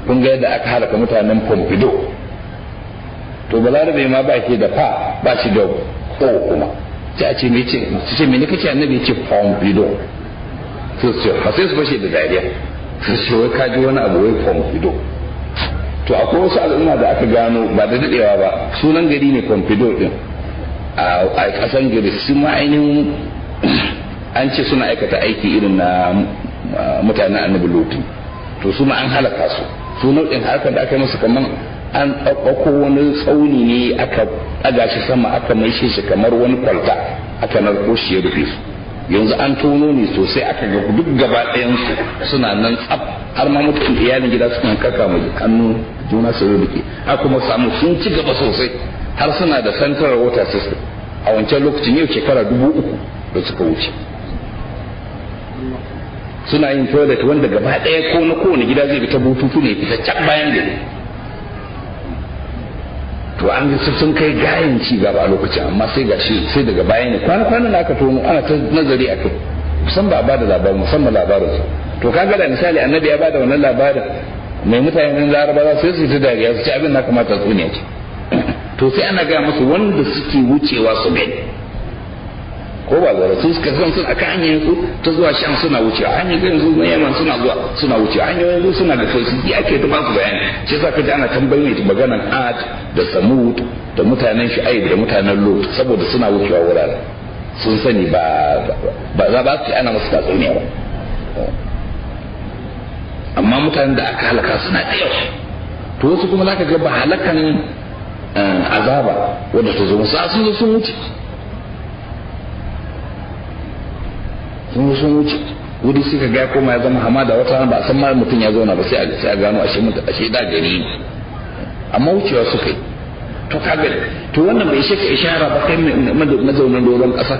Speaker 1: kun ga yadda aka halaka mutanen Pompidou, to balarabe ma ba ke da fa ba shi da ko kuma sai a ce me ne kace annabi ce Pompidou, sai su fashe da dariya, sai su wai kaji wani abu wai Pompidou. to akwai wasu al'umma da aka gano ba da dadewa ba, sunan gari ne Pompidou din a kasan gari, su ma ainihin an ce suna aikata aiki irin na mutanen annabi Lutu, to su ma an halaka su nau'in harkar da aka yi musu kamar an ɗauko wani tsauni ne aka ɗaga shi sama aka maishe shi kamar wani kwalta aka narko shi ya rufe su. Yanzu an tono ne sosai aka ga duk gaba ɗayansu suna nan tsaf, har ma mutum iyalin gida suna kaka mai hannu juna su rubuke, a kuma samu sun ci gaba sosai har suna da central water system a wancan lokacin, yau shekara 3000 da suka wuce. Suna yin toilet wanda gaba ɗaya ko na kowane gida zai bi ta bututu ne fita can bayan gari. To an sun kai gayan ci gaba a lokacin, amma sai gashi sai daga baya ne kwana aka tono ana ta nazari a kai, kusan ba a bada labarin, musamman labarin su. To kaga da misali annabi ya bada wannan labarin, mai mutanen Laraba za su yi ta dariya su ci abin na kamata tsuniya ce. To sai ana gaya musu wanda suke wucewa su gani, ko ba zara su suka san sun aka hanyar su ta zuwa Sham suna wucewa, hanyar su na Yaman suna wucewa, hanyoyin su suna da sauki ake ta ba su bayani. Shi yasa kaji ana tambayi mai maganan Ad da Samud da mutanen Shu'aib da mutanen Lut, saboda suna wucewa wurare sun sani ba za ba su ana musu tatsuniya ba. Amma mutanen da aka halaka suna da yawa, to wasu kuma zaka ga ba halakan azaba wanda ta zo musu sun wuce sun wuce wuri suka ga koma ya zama hamada, wata ba a san ma mutum ya zauna ba sai a gano ashe da gari, amma wucewa suka yi. To kaga to wannan bai shaka ishara ba kai mazaunin doron kasa,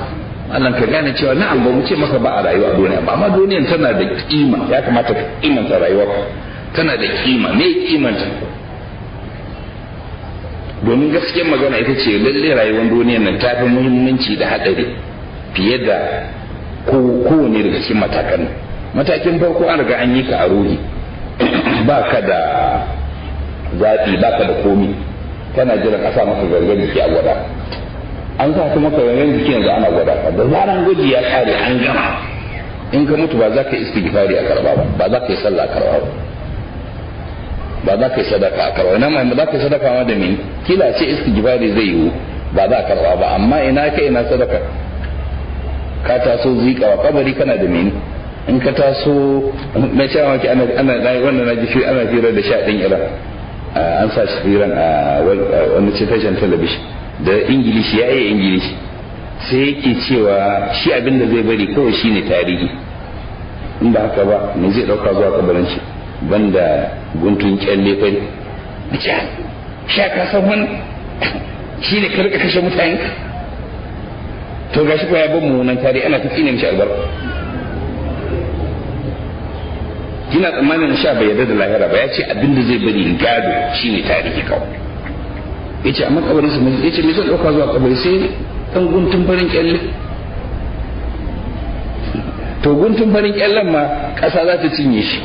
Speaker 1: Allah ka gane cewa na'am ba mu ce maka ba a rayuwa a duniya ba, amma duniyan tana da kima, ya kamata ka kimanta rayuwa, tana da kima, me kimanta? Domin gaskiyar magana ita ce lalle rayuwar duniyan nan ta fi muhimmanci da hadari fiye da kowane daga cikin matakin farko an riga an yi ka a ruhi, ba ka da zaɓi, ba ka da komi, kana jiran a sa maka gangan jiki a gwada. An sa maka gangan jiki yanzu ana gwada ka, da zaran gwaji ya kare an gama. In ka mutu ba za ka yi istighfari a karba ba za ka yi sallah a karba ba za ka yi sadaka a karba, nan ma za ka yi sadaka ma da mini kila ce istighfari zai yiwu ba za a karba ba, amma ina kai ina sadaka. Ka taso zika wa kabari kana da mini, in ka taso na cewa maki ana wannan na ji ana fira da sha din Iran, an sa shi firan a wani tashan talabishin da Ingilishi, ya yi Ingilishi, sai yake cewa shi abin da zai bari kawai shine tarihi, in ba haka ba me zai dauka zuwa kabarin shi banda guntun kyalle fari. Sha ka san wani shine ka rika kashe mutane, to gashi ko ya ban mu nan tare ana ta tsine mishi albarka. Kina tsammanin sha bai yarda da lahira ba, ya ce abin da zai bari gado shine tarihi kawai. Yace amma kabarin sa yace me zan dauka zuwa kabari sai dan guntun farin kyalle. To guntun farin kyallen ma kasa za ta cinye shi.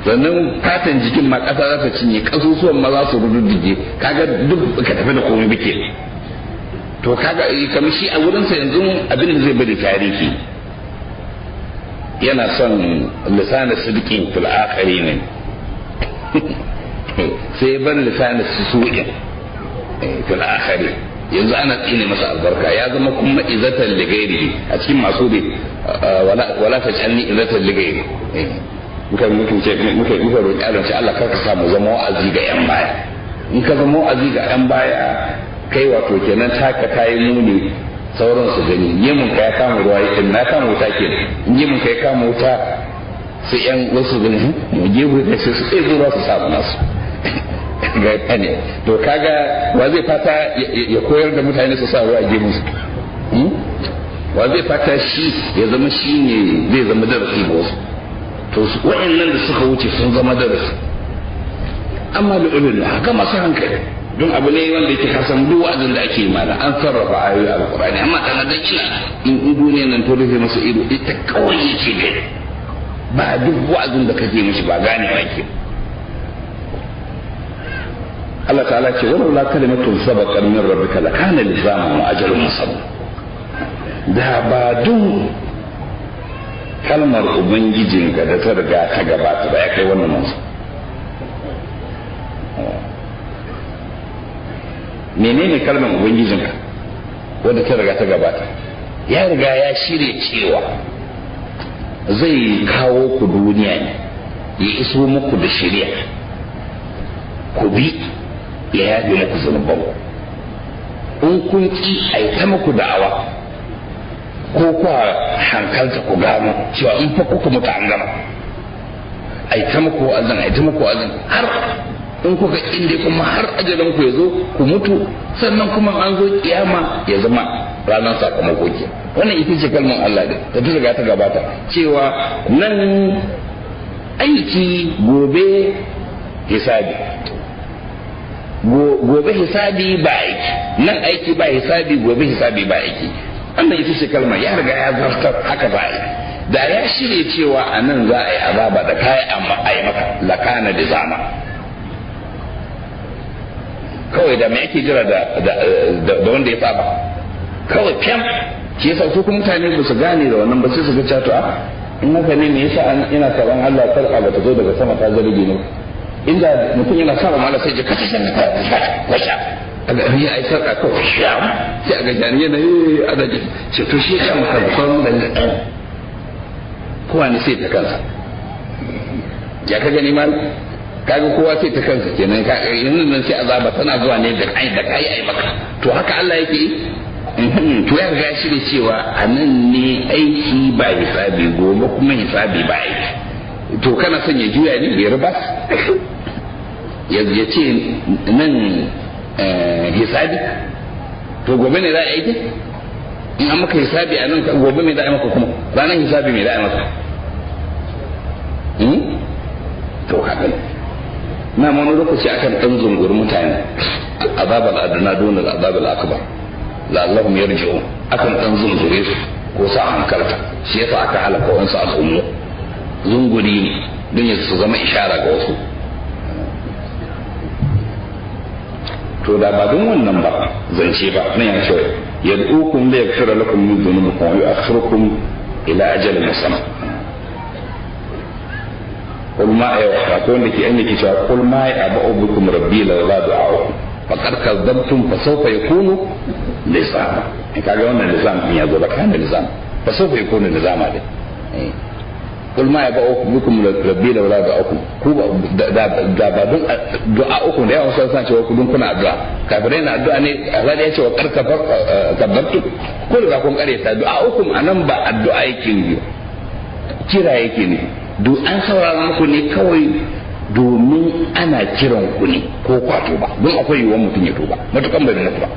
Speaker 1: Sannan fatan jikin ma kasa za ta cinye, kasusuwan ma za su rududdige, kaga duk ka tafi da komai bike. To kaga kamar shi a wurinsa yanzu abin da zai bari tarihi, yana son lisanin sidqin fil akhirin sai bar lisanin su'in fil akhirin. Yanzu ana tsine masa albarka, ya zama kuma izatan ligairi a cikin masu da wala taj'alni izatan ligairi. muka roƙi Allah sai Allah karka samu zama wa'azi ga yan baya. In ka zama wa'azi ga yan baya kai wato kenan taka kayi muni sauran su gani, yemin ka ya kama ruwa yake na kama wuta kenan, in yemin ka ya kama wuta sai yan wasu gani mu gebu da sai su tsaye ruwa su samu nasu ga ne. To kaga wa zai fata ya koyar da mutane su sa ruwa a gemun su? Wa zai fata shi ya zama shi ne zai zama darasi ba wasu? To waɗannan da suka wuce sun zama darasi, amma da ulul haka masu hankali, don abu ne wanda yake kasan duk wa'azin da ake mana an sarrafa ayoyi alqur'ani, amma kana da ina in duniya nan to rufe masa ido ita kawai yake gani, ba duk wa'azin da kake mishi ba gane yake. Allah ta'ala ce wala la kalimatu sabaqat min rabbika lakana lizaman wa ajalun musamma. Da ba duk kalmar ubangijinka da ta riga ta gabata ba ya kai wannan manzo, menene kalmar ubangijinka wadda ta riga ta gabata? Ya riga ya shirya cewa zai kawo ku duniya ne ya iso muku da shirya, ku bi ya yafe muku zunubanku. In kun ki a yi ta muku da'awa ko kuwa hankalta ku gano cewa in fa kuka mutu an gama, a yi ta muku wa'azin, a yi ta muku wa'azin har in kuka inda kuma har ajalin ku ya zo ku mutu, sannan kuma an zo kiyama ya zama ranar sakamako ke. Wannan ita ce kalmar Allah da ta riga ta gabata cewa nan aiki gobe hisabi, gobe hisabi ba aiki, nan aiki ba hisabi, gobe hisabi ba aiki. Wannan ita ce kalmar, ya riga ya zartar haka ba aiki. Da ya shirye cewa a nan za a yi azaba da kayan amma a yi maka lakana da zama, kawai da mai ake jira da wanda ya saba kawai fiyam. Shi yasa su kuma mutane ba su gane da wannan ba, sai su ga cato a in haka ne me yasa ina saban Allah sarka ba ta zo daga sama ta zargi ne. Inda mutum yana saba mala sai ji kace shan ka washa aga riya ai sarka ko sham sai aga jani yana ada ji ce to shi ya maka kon da kowa ne sai ta kansa. Ya ka gani mal kaga kowa sai ta kansa kenan, yanzu nan sai azaba tana zuwa ne da kai ai maka. To haka Allah yake yi. To ya ga shi da cewa a nan ne aiki ba hisabi, gobe kuma hisabi ba aiki. To kana son ya juya ne ya rubas ya ce nan hisabi, to gobe ne za a aiki? In an maka hisabi a nan gobe mai za a maka kuma ranar hisabi mai za a maka? To haka ne. Na wani lokaci akan ɗan zunguri mutane azabal aduna dole da azabal akbar la'allahum yarji'un, akan ɗan zungure su ko sa hankalta. Shi yasa aka halaka wasu al'ummu, zunguri ne don ya su zama ishara ga wasu. To da ba don wannan ba zance ba nan ya ce yad'ukum la yaghfira lakum min dhunubikum wa yu'akhirukum ila ajalin musamma. Qul ma ayyuka wanda ke annabi cewa qul ma ya'ba'u bikum rabbi la du'a'ukum faqad kadzabtum fa sawfa yakunu lisama. Kaga wannan lisam din ya zo da kan lisam fa sawfa yakunu lisama dai. Qul ma ya'ba'u bikum rabbi la du'a'ukum ku da ba don du'a'ukum da yawan san cewa ku dun kuna addu'a. Kafirai na addu'a ne Allah ya ce wa kadzabtum ko da kun kareta du'a'ukum anan ba addu'a yake ne, kira yake ne. An saurara muku ne kawai domin ana kiran ku ne ko kwato ba, don akwai yiwuwar mutum ya tuba matukan bai mutu ba,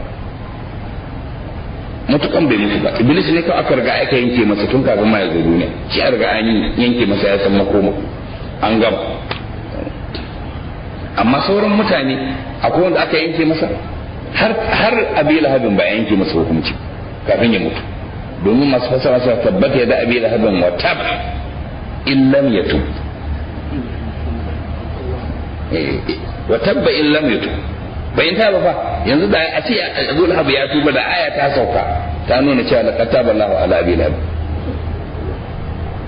Speaker 1: matukan bai mutu ba. Iblis ne kawai aka riga aka yanke masa tun kafin ma ya zo duniya, shi a riga an yanke masa ya san makoma an gama. Amma sauran mutane akwai wanda aka yanke masa har Abi Lahabin ba yanke masa hukunci kafin ya mutu, domin masu fasara sa tabbata ya da Abi Lahabin wa tab in lam yatub wa tabba in lam yatub. Bayan ta ba yanzu da a ce Abu Lahab ya tuba da aya ta sauka ta nuna cewa laqad taballahu ala Abi Lahab,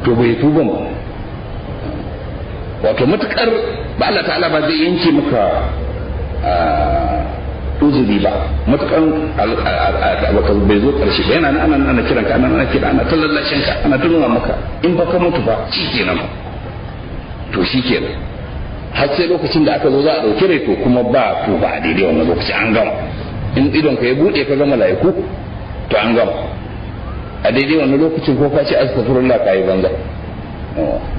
Speaker 1: to bai tuba ba. Wato matukar ba Allah ta'ala ba zai yanke maka uzuri ba, matukan bai zo karshe ba, yana ana kiran ka ana kira ana ta lallashin ka ana tunuma maka in ba ka mutu ba shikenan ba, to shikenan har sai lokacin da aka zo za a dauki rai, to kuma ba to ba a daidai wannan lokaci an gama. In idon ka ya bude ka ga mala'iku to an gama a daidai wannan lokacin. Ko ka ce astaghfirullah kai banza,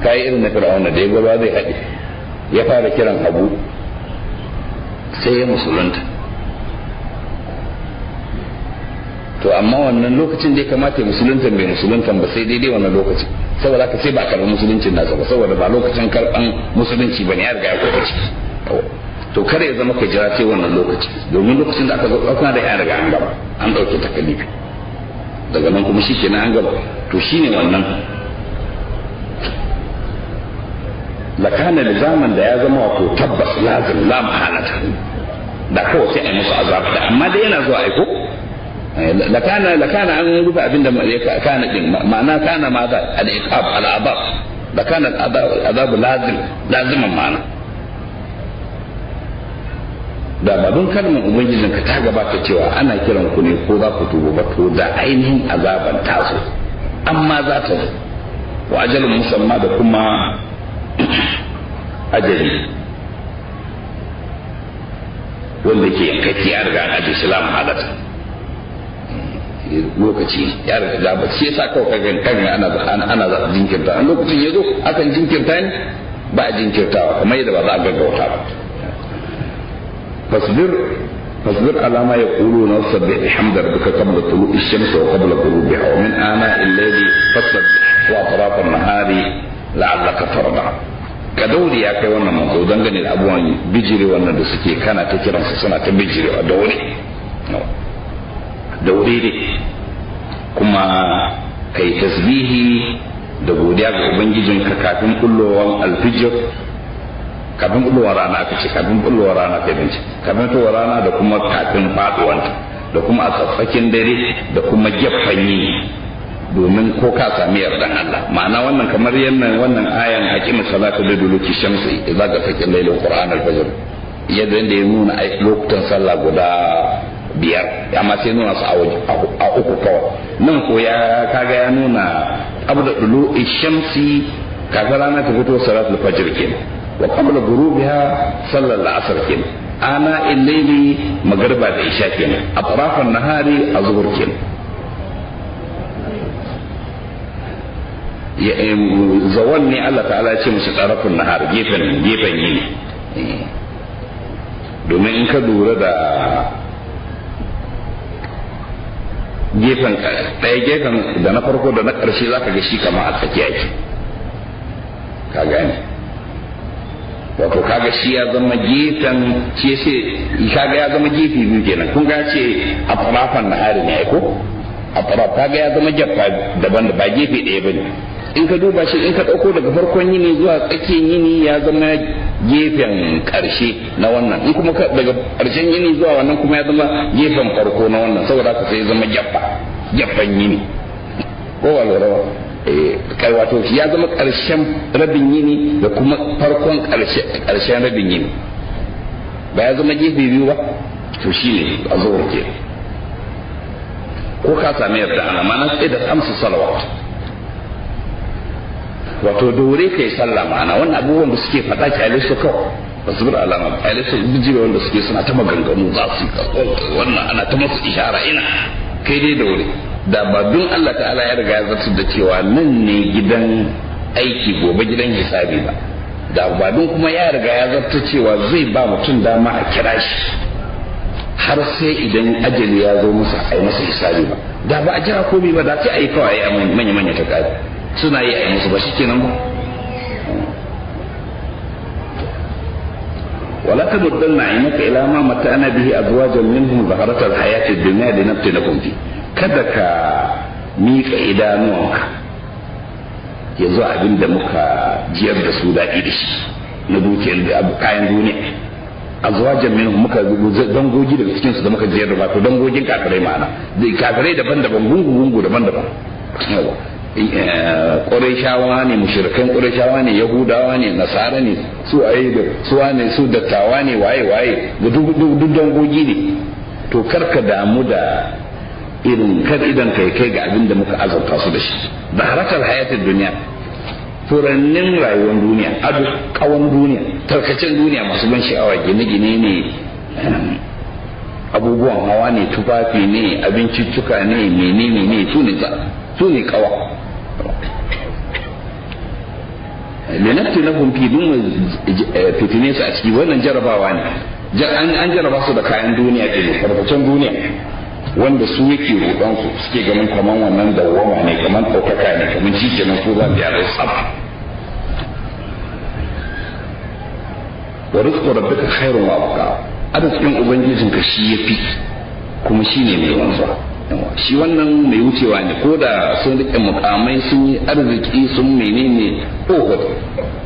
Speaker 1: kai irin na Fir'auna da ya gaba zai haɗe ya fara kiran Abu sai ya musulunta. To amma wannan lokacin da ya kamata ya musulunta bai musulunta ba sai daidai wannan lokacin, saboda haka sai ba a karɓi musuluncin nasa ba, saboda ba lokacin karɓan musulunci ba ne, ya riga ya kwaci. To kada ya zama ka jira sai wannan lokaci, domin lokacin da aka zo ɗauka da ya riga an gaba an ɗauke takalifi, daga nan kuma shi kenan an gaba. To shine wannan lakana da zaman da ya zama wato tabbas lazim la mahalata, da kawai sai a yi musu azab da, amma dai yana zuwa aiko lakana an rufe abinda kana din ma'ana kana ma za al-iqab al-adab lakana al-adab lazim laziman ma'ana. da ba don kalmar ubangijin ka ta gabata cewa ana kiran ku ne ko za ku tuba ba to da ainihin azaban taso amma za ta zo wa ajalin musamma da kuma ajali wanda ke yankaki ya riga na islam halatta lokaci ya riga da ba shi yasa kawai kagan ana za a jinkirta an lokacin ya zo akan jinkirta ne ba a jinkirtawa kamar yadda ba za a gaggauta ba فاصبر على ما يقولون وسبح بحمد ربك قبل طلوع الشمس وقبل غروبها ومن آناء الليل فسبح وأطراف النهار لعلك ترضى ka daure ya kai wannan manzo dangane da abubuwan bijiri wannan da suke kana ta kiransu suna ta bijirewa daure ne kuma kai tasbihi da godiya ga ubangijinka kafin kullowar alfijir kafin bullowar rana aka ce kafin bullowar rana kai binci kafin bullowar rana da kuma kafin faduwanta da kuma a tsatsakin dare da kuma gefen yini domin ko ka sami yardan Allah ma'ana wannan kamar yannan wannan ayan aqimi salata da duluki shamsi idza ga fakin lailul qur'an al-fajr yadda ya nuna lokutan sallah guda biyar amma sai nuna su a uku kawai nan ko ya kaga ya nuna abu da duluki shamsi kaga rana ta fito salatul fajr kenan wa qabla ghurubiha sallar al-asr kenan ana al-layli magriba da isha kenan atrafan nahari azhur kenan zawal ne Allah ta'ala ya ce musu tarafin nahar gefen yini domin in ka lura da gefen ɗaya gefen da na farko da na ƙarshe za ka ga shi kama a tsakiya ke ka gane wato kaga shi ya zama gefen ce sai kaga ya zama gefe biyu kenan kun ga ce a farafan nahari ne ko a faraf kaga ya zama gefa daban da ba gefe ɗaya bane in ka duba shi in ka ɗauko daga farkon yini zuwa tsakiyar yini ya zama gefen ƙarshe na wannan in kuma daga ƙarshen yini zuwa wannan kuma ya zama gefen farko na wannan saboda haka sai ya zama gefen yini ko ba lura ba kai wato ya zama ƙarshen rabin yini da kuma farkon ƙarshen rabin yini ba ya zama gefe biyu ba to shine a zuwa ke ko ka sami yarda ana mana sai da amsa salawat wato dore kai sallah ma'ana wannan abubuwan da suke faɗa kyale su kawai ba su bir alama kyale su bijire wanda suke suna ta maganganu za su wannan ana ta masu ishara ina kai dai dore da ba don Allah ta'ala ya riga ya zartar da cewa nan ne gidan aiki gobe gidan hisabi ba da ba don kuma ya riga ya zartar cewa zai ba mutum dama a kira shi har sai idan ajali ya zo masa a yi masa hisabi ba da ba a jira komai ba da sai a yi kawai a manya-manya ta kare suna yi a yi musu ba shi kenan ba wala ta duddan na'imaka ila ma mata'ana bihi azwajan minhum zaharatal hayatid dunya linaftinahum fi kada ka miƙa idanuwanka ya zo abin da muka jiyar da su daɗi da shi na dukiyar kayan duniya azwajan minhum muka dangogi daga cikinsu da muka jiyar da wato dangogin kafirai ma'ana kafirai daban-daban gungu daban-daban ƙurayshawa ne mushrikan ƙurayshawa ne yahudawa ne nasara ne su ayi da su wane su dattawa ne waye da duk dangogi ne to karka damu da irin kar idan kai ga abin da muka azurta su da shi da harakar hayatin duniya furannin rayuwar duniya ado kawan duniya tarkacen duniya masu ban sha'awa gine-gine ne abubuwan hawa ne tufafi ne abinciccuka ne menene ne su ne kawa linafti na kumfi dun fitine su a ciki wannan jarabawa ne an jaraba su da kayan duniya ke tarkacen duniya wanda su yake roƙon su suke ganin kaman wannan dawwama ne kaman ɗaukaka ne kaman shi kenan ko za biya rai tsab wa rizqu rabbika khairun wa abqa arzikin ubangijinka shi yafi kuma shine mai wanzuwa shi wannan mai wucewa ne ko da sun rike mukamai sun yi arziki sun menene ko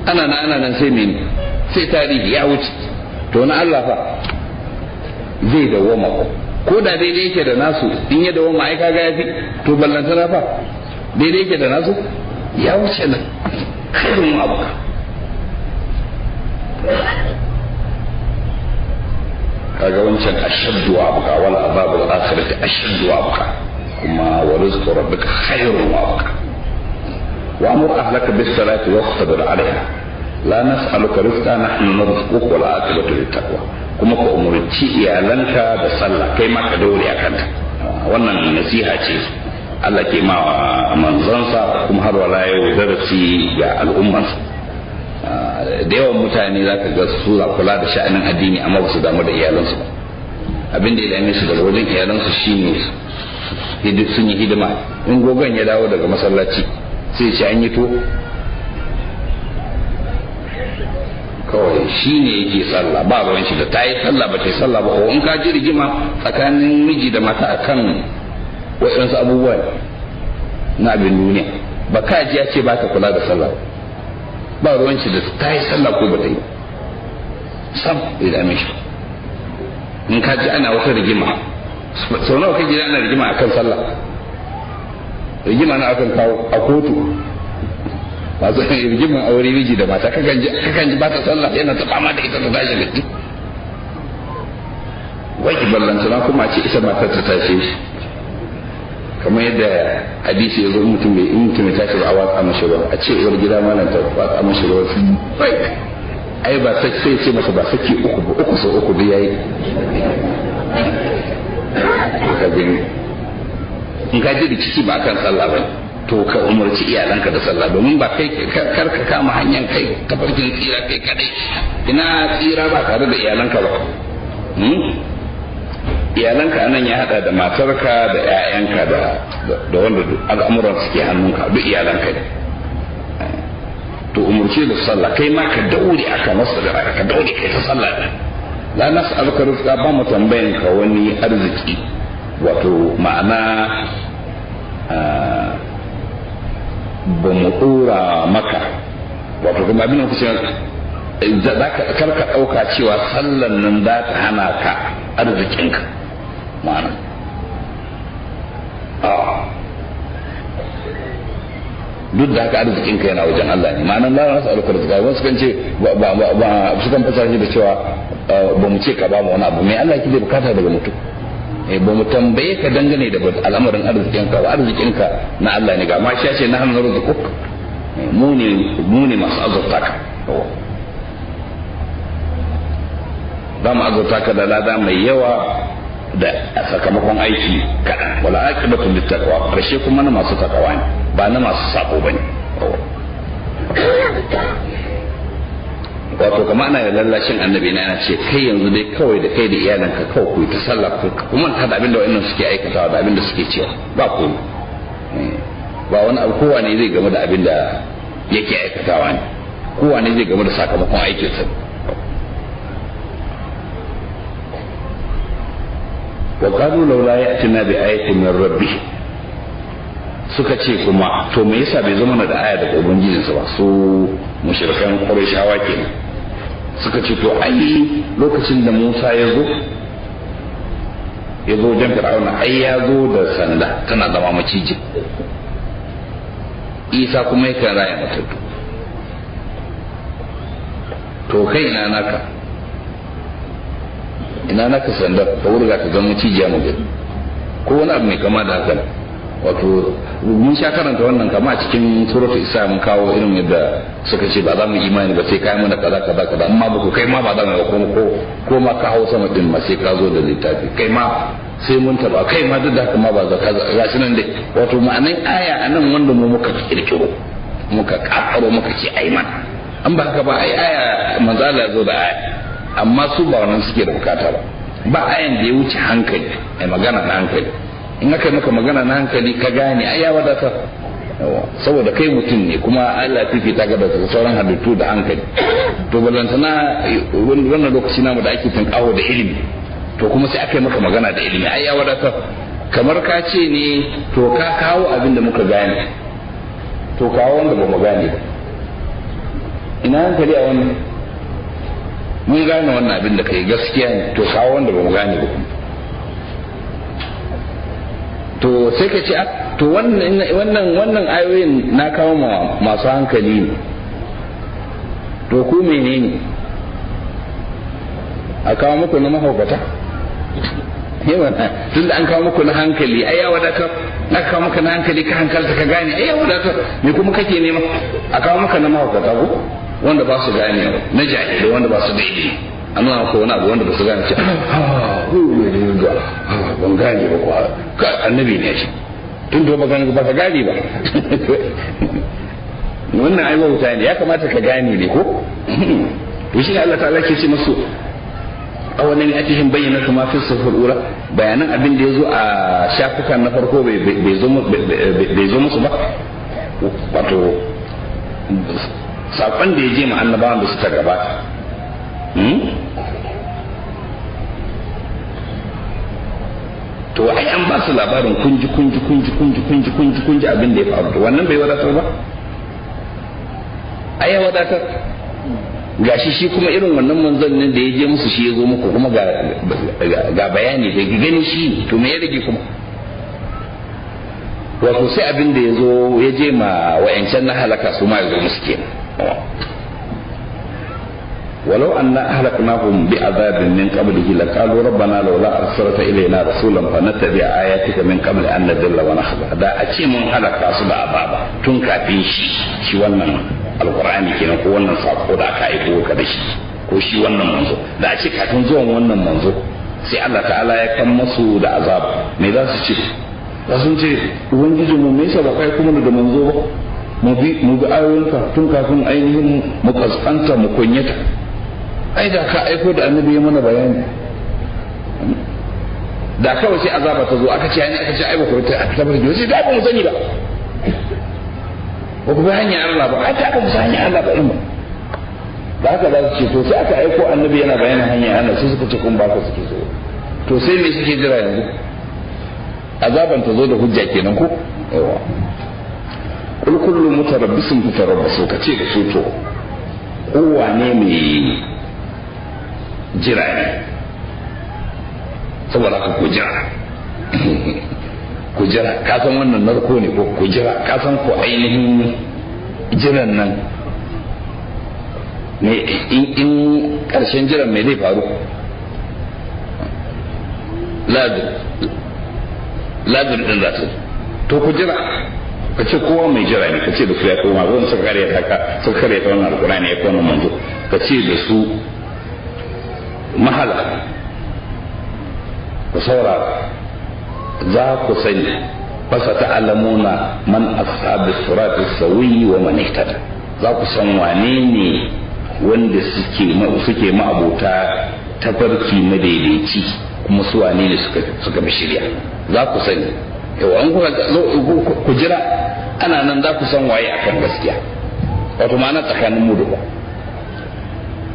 Speaker 1: ana nan sai menene sai tarihi ya wuce to na Allah fa zai dawwama ko da daidai yake da nasu in ya dawo ai kaga yafi to ballantana fa daidai yake da nasu ya wuce nan khairun abuka kaga wancan ashaddu wa abqa wal azabul akhirati ashaddu wa abqa kuma wa rizqu rabbika khayrun wa abqa wa amur ahlaka bis salati wastabir alaiha la nas'aluka rizqan nahnu narzuquka wal aqibatu lit taqwa kuma ka umurci iyalanka da sallah kai ma ka daure akan ta wannan nasiha ce Allah ke ma manzansa kuma har wala yau darasi ga al'ummarsa. Da yawan mutane za ka ga su za kula da sha'anin addini amma ba su damu da iyalansu ba. Abin da ya dame su daga wajen iyalansu shine sun yi hidima. In gogon ya dawo daga masallaci sai ce an yi to kawai shi ne yake sallah ba ruwan shi da ta yi sallah ba ta yi sallah ba ko in ka ji rigima tsakanin miji da mata akan waɗansu abubuwa na abin duniya ba ka ji ya ce ba ka kula da sallah ba ruwan shi da ta yi sallah ko ba ta yi sam bai dame shi in ka ji ana wata rigima sau nawa kai gida ana rigima akan sallah rigima na akan kawo a kotu masu rigiman aure miji da mata kakan ji ba ta sallah yana ta fama da ita ta tashi da wai ballantana kuma ce ita matar ta tashe shi kamar yadda hadisi ya zo mutum ya tashi ba a watsa mashi ruwa a ce uwar gida malam ta watsa mashi ruwa ai ba sai ce masa ba saki uku ba uku sau uku da yayi in ka ji rikici ba akan sallah ba to ka umarci iyalanka da sallah domin ba kai kar ka kama hanyar kai tafarkin tsira kai kadai ina tsira ba tare da iyalanka ba iyalanka anan ya hada da matarka da 'ya'yanka da wanda al'amuran suke hannunka duk iyalanka ne to umurce da sallah kai ma ka daure aka masa da ka daure kai ta sallah din la nas'aluka rizqa ba mu tambayan ka wani arziki wato ma'ana ba mu dora maka wato kuma abin da kuce kar ka dauka cewa sallan nan za ta hana ka arzikinka ma'ana duk da haka arzikinka yana wajen Allah ne ma'anan la nasu alukar rizqa wasu kan ce ba su kan fasara shi da cewa ba mu ce ka ba mu wani abu mai Allah yake bukata daga mutum ba mu tambaye ka dangane da al'amarin arzikinka ba arzikinka na Allah ne ga ma shi ce na hannun rizquk mu ne masu azurta ka za mu azurta ka da lada mai yawa da sakamakon aiki kaɗan wala aqibatu littaqwa karshe kuma na masu takawa ne ba na masu sako bane wato kamar ana da lallashin annabi na yana ce kai yanzu dai kawai da kai da iyalanka kawai ku ta sallah ku kuma ta da abin da wannan suke aikatawa da abin da suke cewa ba ku ba wani abu kowa ne zai game da abin da yake aikatawa ne kowa ne zai game da sakamakon aikinsa wa qalu laula ya'tina bi ayatin min rabbih suka ce kuma to me yasa bai zama da aya daga ubangijinsa ba su mushrikan qurayshawa kenan suka ce to ai lokacin da Musa ya zo wajen Fir'auna ai ya zo da sanda tana zama maciji Isa kuma yakan raya matattu to kai ina naka sandar ka wurga ka zama cijiya mu gani ko wani abu mai kama da haka wato mun sha karanta wannan kama a cikin suratul Isa mun kawo irin yadda suka ce ba za mu imani ba sai kai mana kaza amma ba ku kai ma ba za mu ko ma ka hawo sama din ma sai ka zo da littafi kai ma sai mun taba kai ma duk da haka ma ba za ka gashi nan dai wato ma'anan aya anan wanda mu muka kirkiro muka kakaro muka ce ai mana an ba haka ba ai aya manzo Allah ya zo da aya amma su ba wannan suke da bukata ba ayan da ya wuce hankali ai magana na hankali in aka maka magana na hankali ka gane ai ya wadatar saboda kai mutum ne kuma Allah fifita ga da sauran halittu da hankali to balantana wannan lokaci namu da ake tunkaho da ilimi to kuma sai aka yi maka magana da ilimi ai ya wadatar kamar ka ce ne to ka kawo abin da muka gane to kawo wanda ba mu gane ba ina hankali a wannan mun gane wannan abin da kai gaskiya ne to kawo wanda ba mu gane ba to sai ka ce to wannan ayoyin na kawo masu hankali ne to ku menene a kawo muku na mahaukata yawa tun da an kawo muku na hankali ai ya wadatar, na kawo maka na hankali ka hankalta ka gane ai ya wadatar, me kuma kake nema a kawo maka na mahaukata ko wanda ba su gane, na jahilai wanda ba su daidai, a nuna maka wani abu wanda ba su gane ce ban gane ba ko annabi ne shi tun da ba ka gane ba wannan ai wauta ne, ya kamata ka gane ne ko to shi ne Allah ta'ala ke ce masu a wannan atihim bayyana kuma fi safar ura bayanan abin da yazo a shafukan na farko bai zo musu ba, wato sakon da ya je ma annabawan da suka gabata to ai an ba su labarin kunji abin da ya faru, wannan bai wadatar ba, ai ya wadatar gashi shi kuma irin wannan manzon nan da ya je musu shi ya zo muku kuma ga bayani da gani shi, to me ya rage kuma wato sai abin da ya zo ya je ma wa'ancan na halaka su ma ya zo musu kenan. ولو أن أهلكناهم بعذاب من قبله لقالوا ربنا لولا أرسلت إلينا رسولا فنتبع آياتك من قبل أن نذل ونخزى da a ce mun halaka su da azaba tun kafin shi wannan alqur'ani kenan ko wannan sako da aka aiko ka da shi ko shi wannan manzo da a ce kafin zuwan wannan manzo sai Allah ta'ala ya kan masu da azaba me za su ce za su ce ubangiji mu me yasa ba kai kuma da manzo ba mu bi ayoyinka tun kafin ainihin mu kaskanta mu kunyata, ai da ka aiko da annabi ya mana bayani da kawai sai azaba ta zo aka ce ai ba ku ta tabbata sai da ba mu sani ba ba ku bi hanyar Allah ba, ai ta aka musa hanyar Allah ba in ba haka za su ce to sai aka aiko annabi yana bayanin hanyar Allah sai suka ce kun ba ku suke so, to sai me suke jira yanzu azaban ta zo da hujja kenan ko yawa kul kullu mutarabbisun fatarabbasu kace da su to kowane mai jira ne saboda ka ku jira ka san wannan narko ne ko ku jira ka san ko ainihin jiran nan ne in karshen jiran mai zai faru lazim din za ta to ku jira ka ce kowa mai jira ne ka ce da su ya koma zan suka kare ta wannan alkurani ya kwana manzo ka ce da su mahala ku saurara za ku sani fasa ta'alamuna man ashabi sirati sawi wa man ihtada, za ku san wane ne wanda suke ma'abota tafarki madaidaici kuma su wane ne suka bi shirya, za ku sani yawa an ku jira ana nan za ku san waye akan gaskiya, wato ma'ana tsakanin mu da ba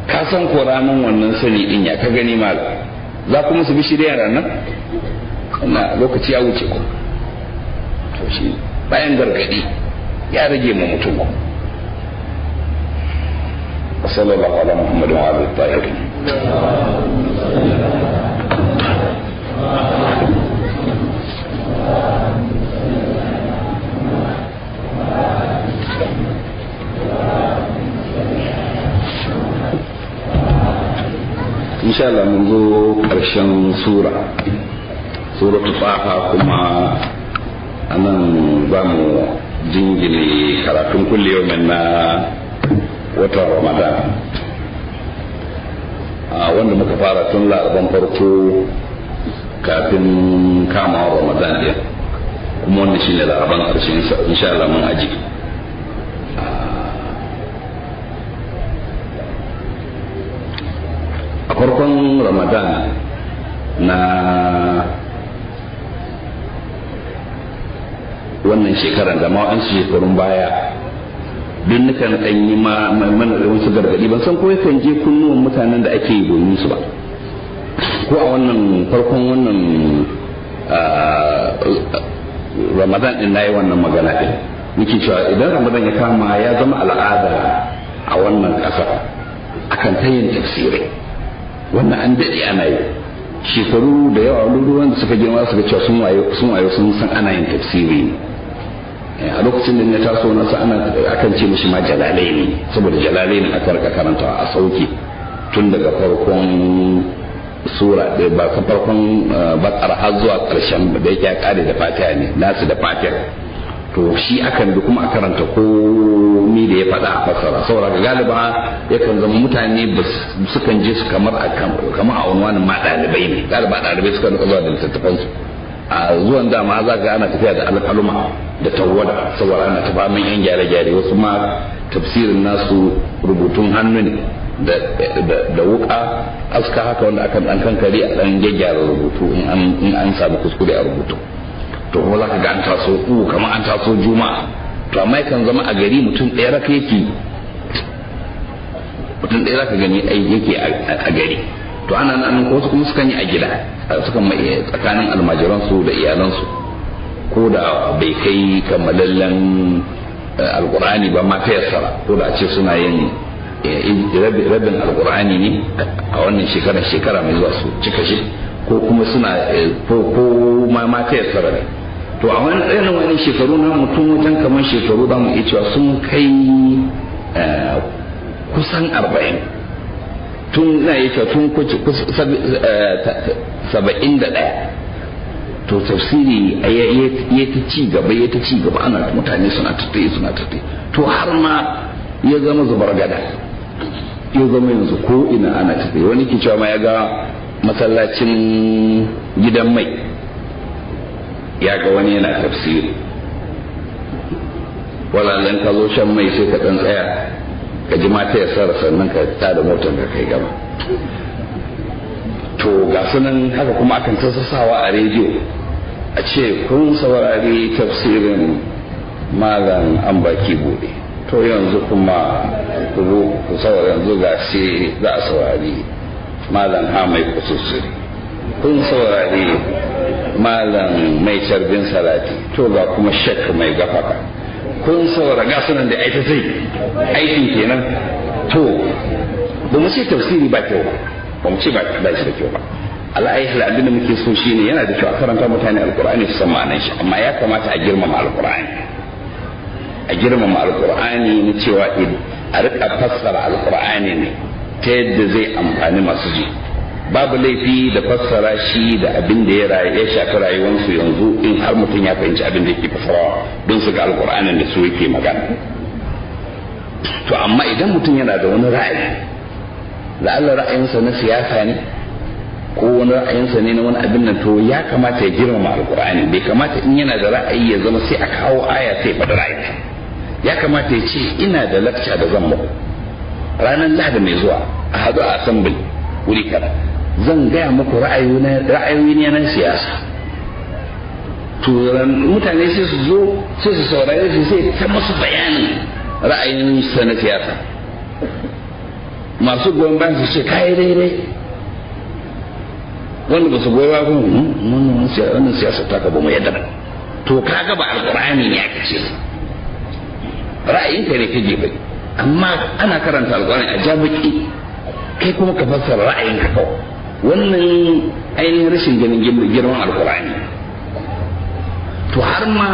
Speaker 1: ka san ko ranar wannan sani din ya ka gani mal za ku musu bi shirya ranar na lokaci ya wuce ku to shi bayan gargadi ya rage mu mutum ku sallallahu alaihi muhammad wa alihi tahirin insha Allah mun zo ƙarshen suratu Taha, kuma anan za mu jingine karatun kulle yawmin na watan Ramadan wanda muka fara tun laraban farko kafin kama Ramadan ɗin, kuma wannan shine laraban ƙarshen insha Allah mun aji a farkon Ramadan na wannan shekarar da ma wasu shekarun baya duk nukan ɗan yi mana da wasu gargaɗi, ban san ko yakan je kunnuwan mutanen da ake yi domin su ba, ko a wannan farkon wannan Ramadan din na yi wannan magana ɗin nake cewa idan Ramadan ya kama ya zama al'ada a wannan ƙasa akan ta yin tafsirai, wannan an daɗe ana yi shekaru da yawa ruruwan da suka girma suka cewa sun wayo sun san ana yin tafsiri a lokacin da ya taso na sa ana akan ce mishi ma jalalai ne, saboda jalalai ne aka rika karantawa a sauke tun daga farkon sura ɗaya ba ka farkon bakar har zuwa ƙarshen da yake ya kare da fatiha ne nasu da fatiha to shi akan bi kuma a karanta komi da ya faɗa a fassara saboda galiba yakan zama mutane sukan je su kamar a unwanin ma ɗalibai ne galiba ɗalibai suka rika zuwa da littattafansu a zuwan dama za ga ana tafiya da alƙaluma da tawwada saboda ana tafa min yan gyare-gyare wasu ma tafsirin nasu rubutun hannu ne da wuka aska haka wanda akan dan kankare a dan gyaggyara rubutu in an samu kuskure a rubutu to kuma za ka ga an taso kamar an taso juma'a to amma yakan zama a gari mutum ɗaya raka yake mutum ɗaya raka gani yake a gari to ana nan wasu kuma sukan yi a gida sukan mai tsakanin almajiransu da iyalansu ko da bai kai kammalallen alkur'ani ba ma ta yassara ko da a ce suna yin rabin alkur'ani ne a wannan shekara mai zuwa su cika shi ko kuma suna ko ma ta yassara ne to a wani ɗayan wani shekaru na mutum wajen kamar shekaru za mu iya cewa sun kai kusan 40 tun na yi cewa tun 71 to tafsiri ya ta ci gaba ana mutane suna tattai to har ma ya zama zubar gada ya zama yanzu ko ina ana tattai wani ke cewa ma ya ga masallacin gidan mai ya ga wani yana tafsiri walalan ka zo shan mai sai ka dan tsaya ka ji mata ya sara sannan ka tada motar ka kai gaba to ga sunan haka kuma akan sassawa a rediyo a ce kun saurari tafsirin malam an baki bude to yanzu kuma ku saurari yanzu ga sai za a saurari malam ha mai kususuri kun saurari malam mai carbin salati to ga kuma shek mai gafaka kun saurari ga sunan da aita sai aikin kenan to ba mu ce tafsiri ba kyau ba mu ce ba shi da kyau ba ala'ayi abin da muke so shine yana da kyau a karanta mutane alkur'ani su san ma'anar shi amma ya kamata a girmama alkur'ani na cewa a rika fassara alkur'ani ne ta yadda zai amfani masu ji babu laifi da fassara shi da abin da ya shafi rayuwarsu yanzu in har mutum ya fahimci abin da yake fassarawa don su ga alkur'anin da su yake magana to amma idan mutum yana da wani ra'ayi la'alla ra'ayinsa na siyasa ne ko wani ra'ayinsa ne na wani abin nan to ya kamata ya girmama alkur'ani bai kamata in yana da ra'ayi ya zama sai a kawo aya sai faɗi ra'ayi ya kamata ya ce ina da lakca da zan muku ranar lahadi mai zuwa a haɗu a assembly wuri kada zan gaya muku ra'ayoyi ne na siyasa to mutane sai su zo sai su saurare su sai ta masu bayanin ra'ayin sa na siyasa masu goyon bayan su ce kai daidai wanda ba su goyi ba wannan siyasa ta ka ba mu yadda ba to kaga ba alqur'ani ne ake ce ra'ayinka ne kake bai amma ana karanta alqur'ani a jami'i kai kuma ka fassara ra'ayinka kawai wannan ainihin rashin ganin girman alqur'ani to har ma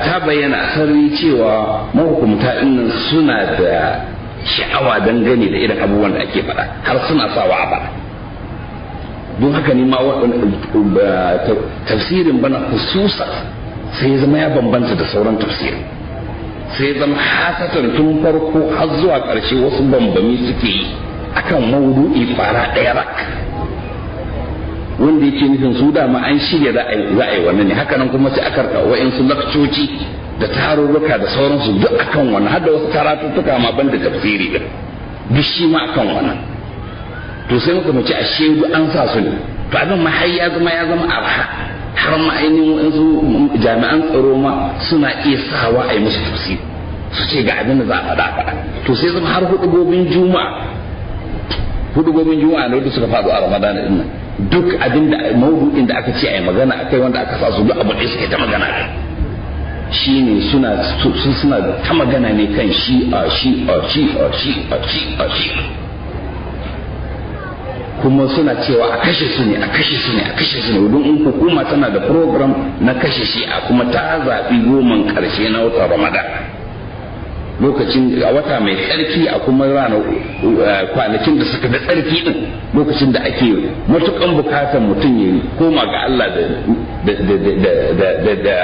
Speaker 1: ta bayyana a sarari cewa mahukumta dinnan suna da sha'awa dangane da irin abubuwan da ake faɗa har suna sawa a faɗa don haka ne ma tafsirin bana hususa sai ya zama ya bambanta da sauran tafsiri sai ya zama hasatan tun farko har zuwa ƙarshe wasu bambami suke yi akan maudu'i fara ɗaya rak wanda yake nufin su dama an shirya za a yi wannan ne haka nan kuma sai aka rika wa'insu lakcoci da tarurruka da sauransu duk akan wannan har da wasu karatuttuka ma banda tafsiri din duk shi ma akan wannan to sai muka mace a shedu an sa su ne to abin ma har ya zama arha har ma ainihin wasu jami'an tsaro ma suna iya sawa a yi musu tafsiri su ce ga abin da za a faɗa to sai zama har hudubobin juma'a da suka faɗo a ramadana din nan duk abin da maudu'in da aka ce a yi magana akai wanda aka sa su duk abu ɗaya suke ta magana kai shine suna ta magana ne kan shi kuma suna cewa a kashe su ne don in hukuma tana da program na kashe shi a kuma ta zaɓi 10 ƙarshe na watan ramadan lokacin a wata mai tsarki a kuma rana kwanakin da suka da tsarki din lokacin da ake matukan bukatar mutum ya koma ga Allah da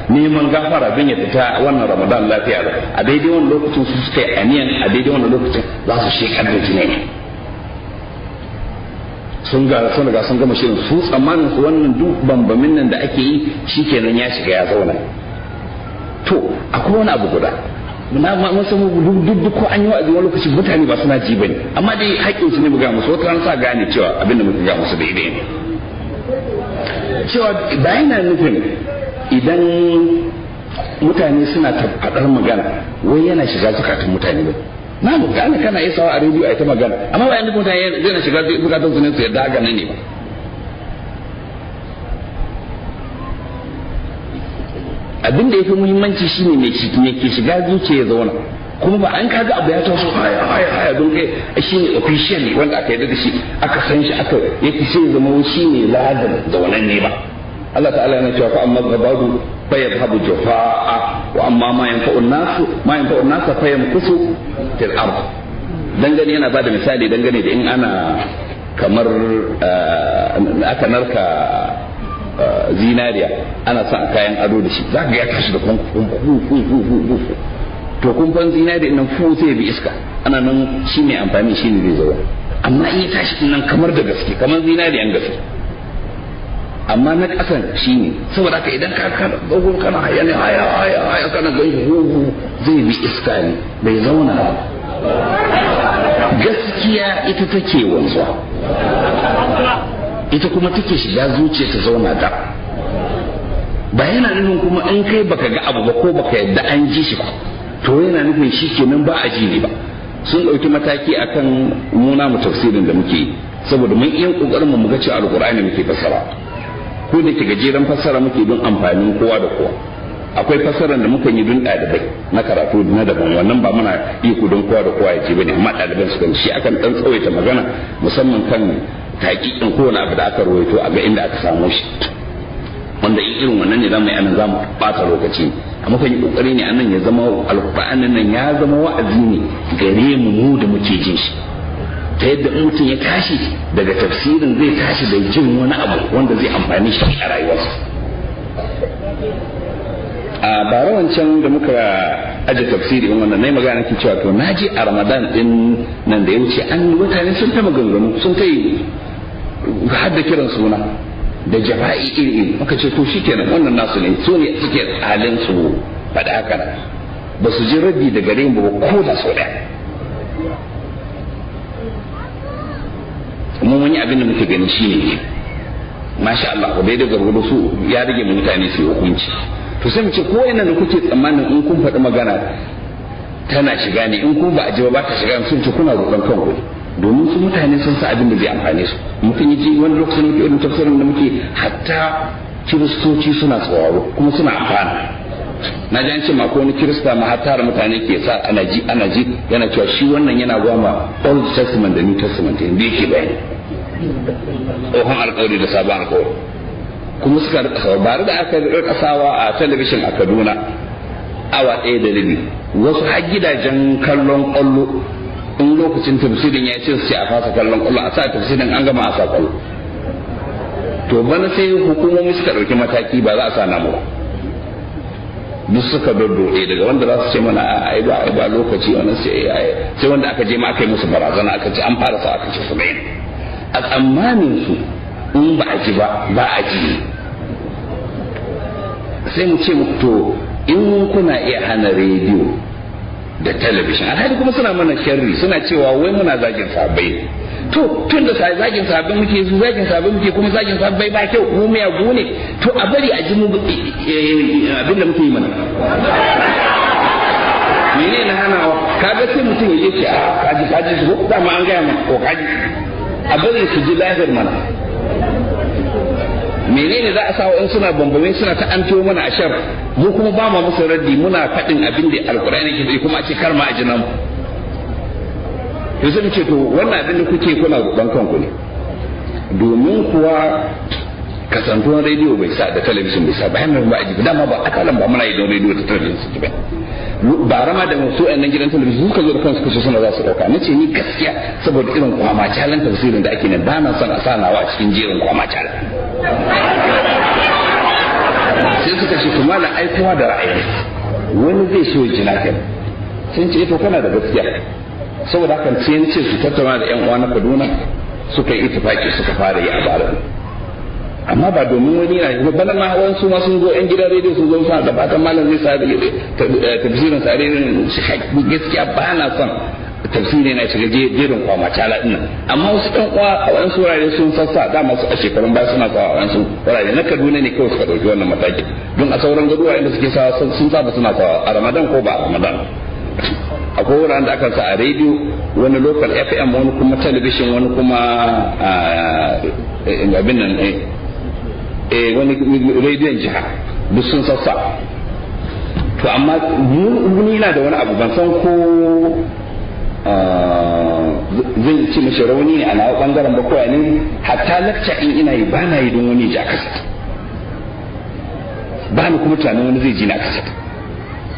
Speaker 1: neman gafara don ya fita wannan Ramadan lafiya a daidai wannan lokacin su suka yi aniyan a daidai wannan lokacin za su shekar da jini ne sun gama shirin su tsammanin su wannan duk bambamin nan da ake yi shikenan ya shiga ya zauna. To akwai wani abu guda mun san duk ko an yi wa'azi wani lokaci mutane ba suna ji bane amma dai haƙƙin su ne mu ga musu wata ran sa gane cewa abin da muka ga musu daidai ne cewa ba yana nufin idan mutane suna faɗar magana wai yana shiga zukatan mutane ba na mu gane kana iya sawa a rediyo a ta magana amma ba yana nufin mutane yana shiga zukatan su ne su yadda haka nan ne ba. Abin da ya fi muhimmanci shine mai ke shiga zuciya ya zauna kuma ba an kaga abu ya taso haya don kai shine officially wanda aka yi da shi aka san shi aka yake sai zama shine ladan zaunan ne ba. Allah ta'ala yana cewa fa amma gabadu fa yadhhabu jufaa wa amma ma yanfa'u an-nas fa yamkusu fil ard. Dangane yana bada misali dangane da in ana kamar aka narka zinariya ana sa kayan ado da shi za ka ya tashi da to kumfan zinariya nan fu sai bi iska ana nan shi mai amfani shi ne zai zo amma in ya tashi nan kamar da gaske kamar zinariyan gaske amma na kasan shi ne saboda haka idan ka kana dogon kana haya ne haya kana gani zai bi iska ne bai zauna ba. Gaskiya ita take wanzuwa ita kuma take shiga zuciya ta zauna da ba yana nufin kuma in kai baka ga abu ba ko baka yadda an ji shi ba to yana nufin shi kenan ba a ji ne ba. Sun ɗauki mataki akan muna mu tafsirin da muke yi saboda mun iya kokarin mu ga cewa alqur'ani muke fassara ko da ke gajeren fassara muke don amfanin kowa da kowa. Akwai fassarar da muka yi don ɗalibai na karatu na daban wannan ba muna yi ku don kowa da kowa ya ce bane amma ɗaliban su kan shi akan dan tsawaita magana musamman kan hakikin kowane abu da aka rawaito a ga inda aka samu shi wanda in irin wannan ne zamu yi anan zamu bata lokaci amma kan yi kokari ne anan ya zama alqur'anin nan ya zama wa'azi ne gare mu da muke jin shi ta yadda in mutum ya tashi daga tafsirin zai tashi da jin wani abu wanda zai amfani shi a rayuwarsa. A bara wancan da muka aje tafsiri in wannan nayi magana nake cewa to naji a Ramadan din nan da ya wuce an mutane sun ta maganganu sun kai hadda kiran suna da jafa'i iri muka ce to shikenan wannan nasu ne su ne suke halin su faɗa haka ba su ji rabi da gare mu ko da sau ɗaya. Kuma wani abin da muke gani shine masha Allah ko daidai gargado su ya rage mutane su yi hukunci. To sai mu ce ko yana da kuke tsammanin in kun faɗi magana tana shiga ne in kun ba a ji ba ta shiga sun ce kuna roƙon kanku domin su mutane sun sa abin da zai amfane su. Mutum yi ji wani lokacin muke irin tafsirin da muke hatta kiristoci suna tsawaro kuma suna amfana. Na ji an ce ma ko wani kirista ma hatta da mutane ke sa ana ji yana cewa shi wannan yana gwama Old Testament da New Testament inda yake bayani tsohon alƙawari da sabon alƙawari. Kuma suka rika saurari da aka rika sawa a talabishin a Kaduna awa 1.5 wasu har gidajen kallon kwallo in lokacin tafsirin ya ce su ce a fasa kallon kwallo a sa tafsirin an gama a sa kwallo. To bana sai hukumomi suka ɗauki mataki ba za a sa namu ba duk suka doddoɗe daga wanda za su ce mana ai ba lokaci wannan sai wanda aka je ma aka yi musu barazana aka ce an fara sa aka ce su bai a tsammanin su in ba a ji ba a ji sai mu ce muku to in kuna iya hana rediyo da talabishin alhali kuma suna mana sharri suna cewa wai muna zagin sahabbai to tun da zagin sahabbai muke su zagin sahabbai muke kuma zagin sahabbai ba kyau mu miya gune to a bari a ji mu abin da muke yi mana mene na hanawa kaga sai mutum ya ce a kaji su ko dama an gaya mana ko kaji a bari su ji lahir mana menene za a sa in suna bambame suna ta anto mana ashar mu kuma ba mu musu raddi muna faɗin abin da alkur'ani ke kuma a ce kar ma a ji nan to sai ce to wannan abin da kuke kuna ruban kanku ne domin kuwa kasantuwan rediyo bai sa da talabijin bai sa ba hanyar ba a ji dama ba akalan ba muna yi don rediyo da talabijin su ba ba rama da su a nan gidan talabijin suka zo da kansu kaso suna za su dauka na ce ni gaskiya saboda irin kwama calan tafsirin da ake nan ba na son a sa nawa a cikin jerin kwama calan sai suka ce kuma na aikowa da ra'ayi wani zai so jina kai sun ce to kana da gaskiya saboda haka sai ni ce su tattauna da yan uwa na Kaduna suka yi itifaki suka fara yi a bara amma ba domin wani na bana ma wasu ma sun zo yan gidan rediyo sun zo suna da fatan malam zai sa tafsirin sa rediyon shi gaskiya ba na son tafsiri na shiga jerin kwama cala din amma wasu ɗan uwa a wani wurare sun sassa da masu a shekarun baya suna sawa a wani wurare na Kaduna ne kawai suka ɗauki wannan mataki don a sauran garuruwa inda suke sawa sun saba suna sawa a Ramadan ko ba a Ramadan akwai wuraren da aka sa a rediyo wani local FM wani kuma television wani kuma abin nan wani rediyon jiha duk sun sassa to amma ni na da wani abu ban san ko zai ci mashi rauni ne a nawa bangaren bakwai ne hatta lakca in ina yi ba na yi don wani ji a kasat ba ni kuma tunanin wani zai ji na kasat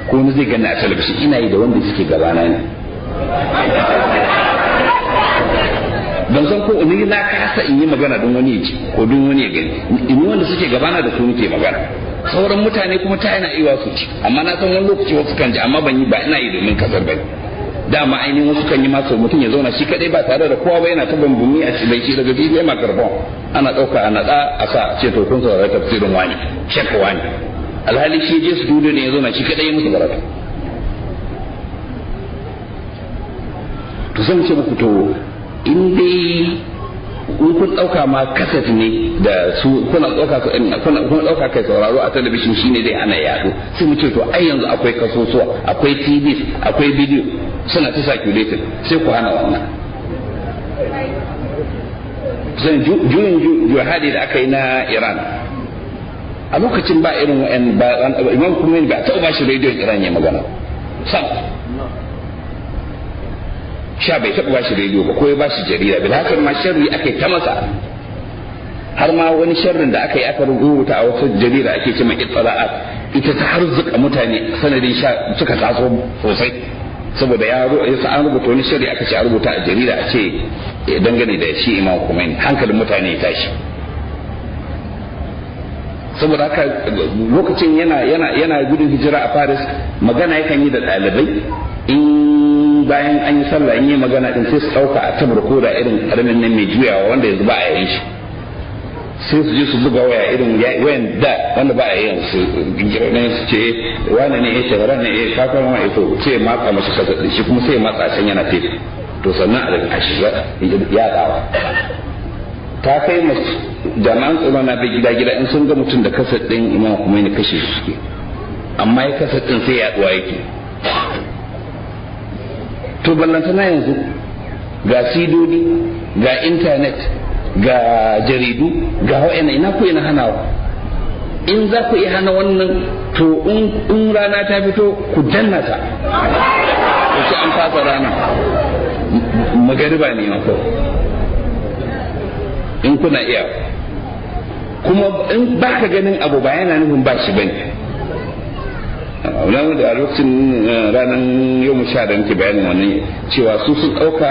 Speaker 1: ko wani zai gani a talabishin ina yi da wanda suke gabana ne ban san ko ni na kasa in yi magana don wani ya ji ko don wani ya gani in wanda suke gabana da su nake magana sauran mutane kuma ta yana iya su ci amma na san wani lokaci wasu kan ji amma ban yi ba ina yi domin kasar bane dama ainihin wasu kan yi masu mutum ya zauna shi kadai ba tare da kowa ba yana ta bambumi a cikin shi daga bidiyo makarbon ana dauka a nada a sa ce to kun saurari tafsirin wani shekka wani alhali shi je su dudu ne ya zauna shi kadai ya musu baraka to zan ce muku to in dai in kun dauka ma kasat ne da su kuna dauka kai sauraro a talabishin shine dai ana yado sai mu ce to ai yanzu akwai kasusuwa akwai TV akwai bidiyo suna ta circulated sai ku hana wannan zan juyin jihadi da aka yi na Iran a lokacin ba irin imam kuma ba ta ba shi rediyon Iran ya magana sam sha bai taɓa bashi rediyo ba ko ya bashi jarida bil hakan ma sharri aka yi ta masa har ma wani sharrin da aka yi aka rubuta a wasu jarida ake cewa ittala'at ita ta harzuka mutane sanadin suka taso sosai saboda ya an rubuta wani sharri aka ce a rubuta a jarida a ce dangane da shi Imam Khomeini hankalin mutane ya tashi saboda haka lokacin yana gudun hijira a Paris magana yakan yi da ɗalibai in bayan an yi sallah in yi magana din sai su dauka a tabar koda irin karamin nan mai juyawa wanda yanzu ba a yayin shi sai su je su buga waya irin wayan da wanda ba a yayin su gingira ne su ce wani ne ya shagara ne ya kafa ma ya to sai matsa masa kasa shi kuma sai matsa can yana tafi to sannan a shiga ya dawa ta kai masu jami'an tsaro na bai gida in sun ga mutum da kasar din Imam Khomeini kashe su suke amma ya kasar din sai yaduwa yake to ballantana yanzu ga sidodi ga intanet ga jaridu ga wa'ina ina ku ina hanawa in za ku iya hana wannan to in rana ta fito ku danna ta ku ci an fasa rana magariba ne ma in kuna iya kuma in ba ka ganin abu ba yana nufin ba shi bane wani da a lokacin ranar yau sha da nke bayanin wannan cewa su sun ɗauka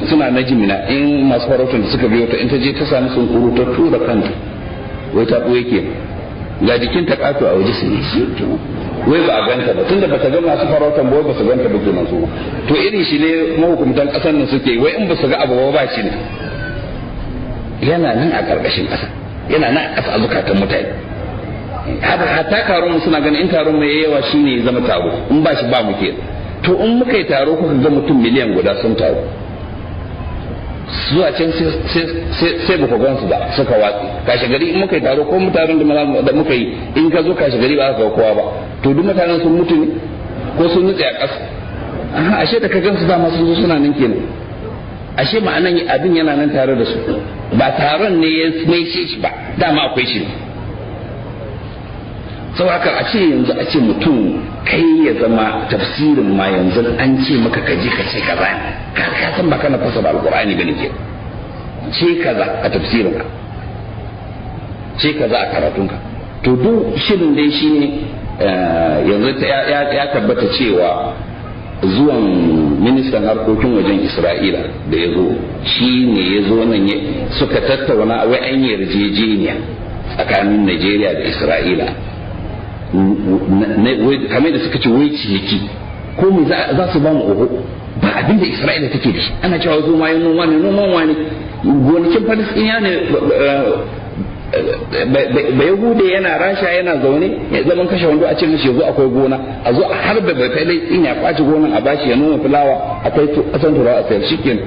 Speaker 1: suna na jimina in masu farautar da suka biyo ta in ta je ta sami sun kuru ta tura kanta wai ta ɓoye ke ga jikin ta ƙato a waje su ne wai ba a ganta ba tunda ba ta ga masu farautar ba wai ba su ganta ba kenan su to irin shi ne mahukumtan ƙasar nan suke wai in ba su ga abu ba shi ne yana nan a ƙarƙashin ƙasa yana nan a ƙasa a zukatan mutane hatta taron mu suna ganin in taron mai yawa shine zama taro in ba shi ba mu ke to in muka yi taro kuka ga mutum miliyan guda sun taro zuwa can sai ba ku gansu ba suka watsi kashe gari in muka yi taro ko mutanen da muka yi in ka zo kashe gari ba za ka kowa ba to duk mutanen sun mutu ne ko sun nutse a ƙasa ashe da ka gansu dama sun zo suna nan kenan ashe ma'anan abin yana nan tare da su ba taron ne ya mai shi ba dama akwai shi sau haka a ce yanzu a ce mutum kai ya zama tafsirin ma yanzu an ce maka kaji ka ce kaza ne ka san ba kana fasara alqur'ani bane ke ce kaza a tafsirin ka ce kaza a karatunka. To duk shirin dai shine yanzu ya tabbata cewa zuwan ministan harkokin wajen Isra'ila da ya zo shi ne ya zo nan suka tattauna wai an yarjejeniya tsakanin Najeriya da Isra'ila kamar da suka ce wai ciniki ko me za su ba mu oho ba abin da Isra'ila take da shi. Ana cewa zo ma yin noma ne noman wani gonakin Palestiniya ne ba Yahude yana Rasha yana zaune ya zaman kashe wando a cikin shi yanzu akwai gona a zo a harbe bai Palestiniya ya kwaci gonan a bashi ya noma fulawa akwai kasan turawa a sayar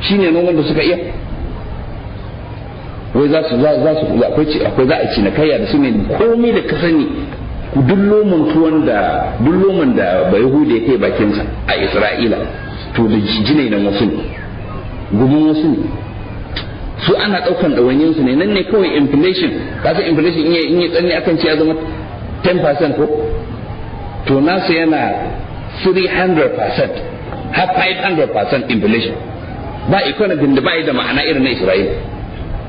Speaker 1: shine noman da suka iya. wai za su akwai za a ci na kayya da su ne komai da ka sani duk loman da ba Yahude ya kai bakinsa a Isra'ila to da jinai na wasu ne gumin wasu ne su ana daukan ɗawainiyar su ne nan ne kawai inflation kasa inflation in yi tsanni akan ce ya zama 10% ko to nasu yana 300% har 500% inflation ba economy da ba da ma'ana irin na Isra'ila.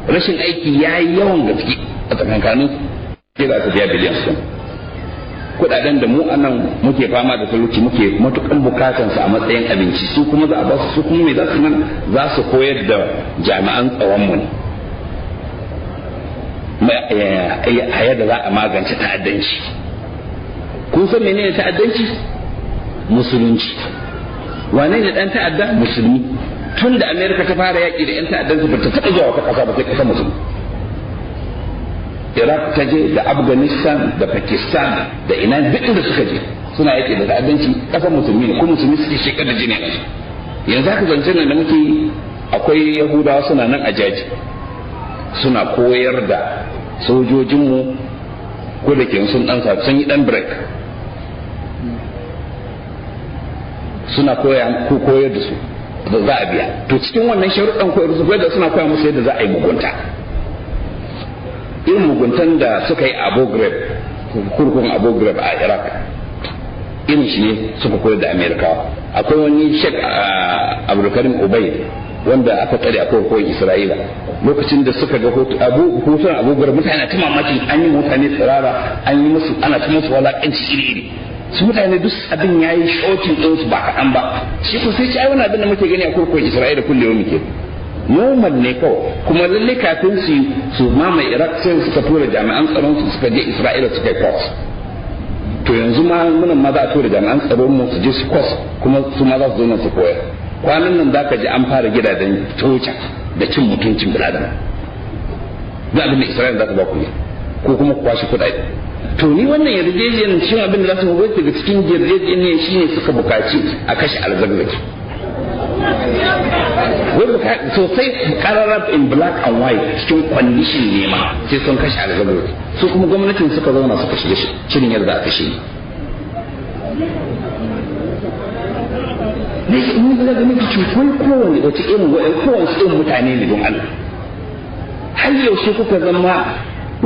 Speaker 1: Rashin aiki ya yi yawan gaske a tsakankanin ke za ka biya biliyan sun kudaden da mu anan muke fama da talauci muke matukan bukatansu a matsayin abinci su kuma za a ba su kuma me za su nan za su koyar da jami'an tsaron mu ne a yadda za a magance ta'addanci. kun san menene ta'addanci? Musulunci. wane ne dan ta'adda? Musulmi. tun da Amerika ta fara yaƙi da 'yan ta'addansu ba ta taɓa zuwa wata ƙasa ba sai ƙasar musulmi. Iraq ta je da Afghanistan da Pakistan da ina duk inda suka je suna yaƙi da ta'addanci ƙasar musulmi ne kuma musulmi suke shekar da jini ne. Yanzu haka zancen nan da muke akwai Yahudawa suna nan a jaji suna koyar da sojojinmu ko da ke sun yi dan break suna koyar da su da za a biya. To cikin wannan sharuɗan koyar da suna koya musu yadda za a yi mugunta irin muguntan da suka yi a Abu Ghraib kurkukun Abu Ghraib a Iraq irin shi ne suka koyar da Amerikawa. Akwai wani Sheikh Abdulkarim Ubayd wanda aka tsare a kurkukun Isra'ila lokacin da suka ga hoton Abu Ghraib mutane ta mamakin an yi mutane tsirara an yi musu ana ta musu walaƙanci iri su mutane duk abin ya yi shokin ɗinsu ba kaɗan ba. Shi ko sai ci ai wani abin da muke gani a kurkukun Isra'ila kullum muke normal ne kawai kuma lalle kafin su mamaye Iraq sai suka tura jami'an tsaron su suka je Isra'ila suka yi course. To yanzu ma munan ma za a tura jami'an tsaron mu su je su course kuma su ma za su zo nan su koyar. Kwanan nan zaka ji an fara gidajen toca da cin mutuncin bil'adama. Za abin da Isra'ila za ta ba ku ne ko kuma ku kwashe kuɗaɗe. To ni wannan yarjejeniyar shi abin da za su mabai daga cikin yarjejeniyar shine suka bukaci a kashe alzazzaki. Sosai kararar in black and white cikin condition ne ma sai sun kashe alzazzaki. Su kuma gwamnatin suka zauna suka shige shirin yadda aka shi. Ne in da ganin ki cikin kowane wace irin kowane irin mutane ne don Allah. Har yaushe kuka zama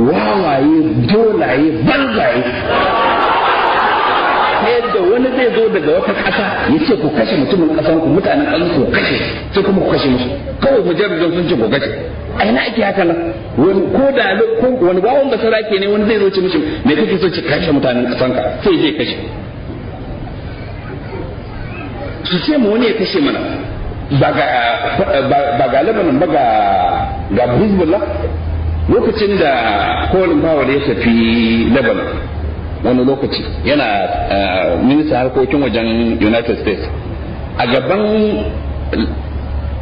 Speaker 1: wawaye dolaye banzaye ta yadda wani zai zo daga wata ƙasa ya ce ku kashe mutumin ƙasan ku mutanen ƙasan ku kashe sai kuma ku kashe musu kawai mujarradan sun ce ku kashe a ina ake haka nan wani wawan basara ke ne wani zai zo ce mishi me kake so ce kashe mutanen ƙasan ka sai zai kashe su ce mu wani ya kashe mana ba ga Lebanon ba ga Hezbollah lokacin da Colin Powell ya tafi Lebanon wani lokaci yana minista harkokin wajen United States a gaban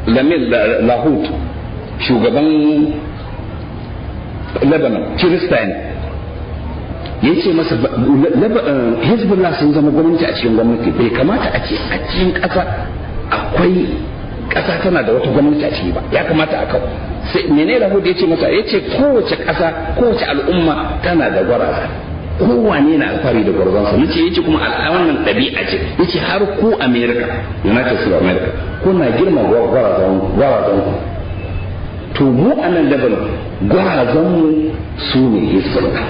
Speaker 1: Lamil Lahut shugaban Lebanon Kiristan ya ce masa Hezbollah sun zama gwamnati a cikin gwamnati bai kamata a ce a cikin ƙasa akwai ƙasa tana da wata gwamnati a ciki ba ya kamata a kawo sai mene Lahut ya ce masa ya ce kowace ƙasa kowace al'umma tana da gwaraza kowane na alfahari da gwarzonsa nace yace kuma wannan ɗabi'a ce yace har ku America United States of America kuna girma gwarazon to mu a nan Lebanon gwarazon mu su ne Hezbollah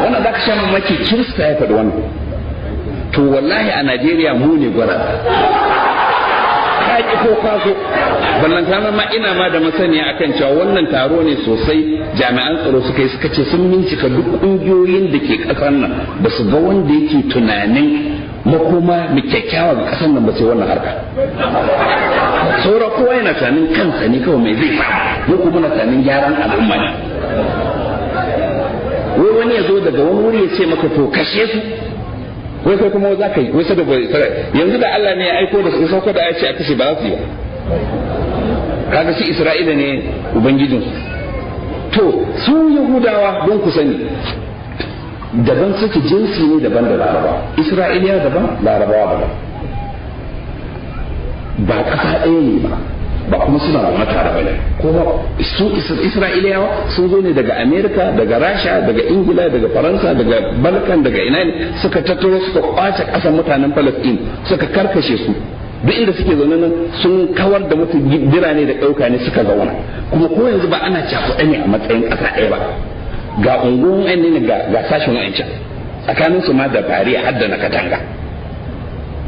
Speaker 1: wannan da ka sha mamaki Kirista ya faɗi wannan to wallahi a Najeriya mu ne gwaraza ki ko kaso ballantana ma ina ma da masaniya akan cewa wannan taro ne sosai jami'an tsaro suka yi suka ce sun bincika duk kungiyoyin da ke kasar nan ba su ga wanda yake tunanin makoma mai kyakkyawa ga kasar nan ba sai wannan harka saura kowa yana tunanin kansa ne kawai mai zai samu mu kuma na tunanin gyaran al'umma ne wai wani ya zo daga wani wuri ya ce maka to kashe su wai kai kuma za ka yi wai sada yanzu da Allah ne ya aiko da su sauko da ya ce a kashe ba za su yi ba kaga shi Isra'ila ne ubangijinsu to su Yahudawa don ku sani daban suke jinsi ne daban da Larabawa Isra'iliya daban Larabawa daban ba ƙasa ɗaya ne ba kuma suna da tare ba ne kuma su Isra'iliyawa sun zo ne daga Amerika daga Rasha daga Ingila daga Faransa daga Balkan daga ina ne suka tattaro suka kwace ƙasar mutanen Palestine suka karkashe su duk inda suke zaune nan sun kawar da mutum birane da ɗauka ne suka zauna kuma ko yanzu ba ana cakuɗa ne a matsayin ƙasa ɗaya ba ga unguwan ne ga sashen wa'ancan tsakanin su ma da bari a haddana katanga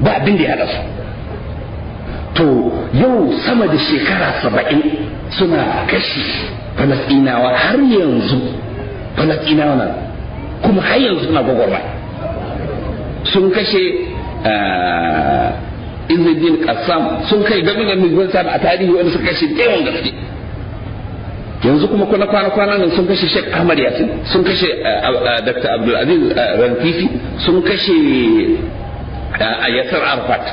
Speaker 1: ba abin da ya haɗa su to yau sama da shekara 70 suna kashe Falasɗinawa har yanzu Falasɗinawa nan kuma har yanzu suna gwagwarmaya sun kashe Izzuddin Qassam sun kai gami da Mizan a tarihi wanda suka kashe yawan gaske yanzu kuma kwana nan sun kashe Sheikh Ahmad Yasin sun kashe Dr. Abdul Aziz Rantifi sun kashe Yasir Arafat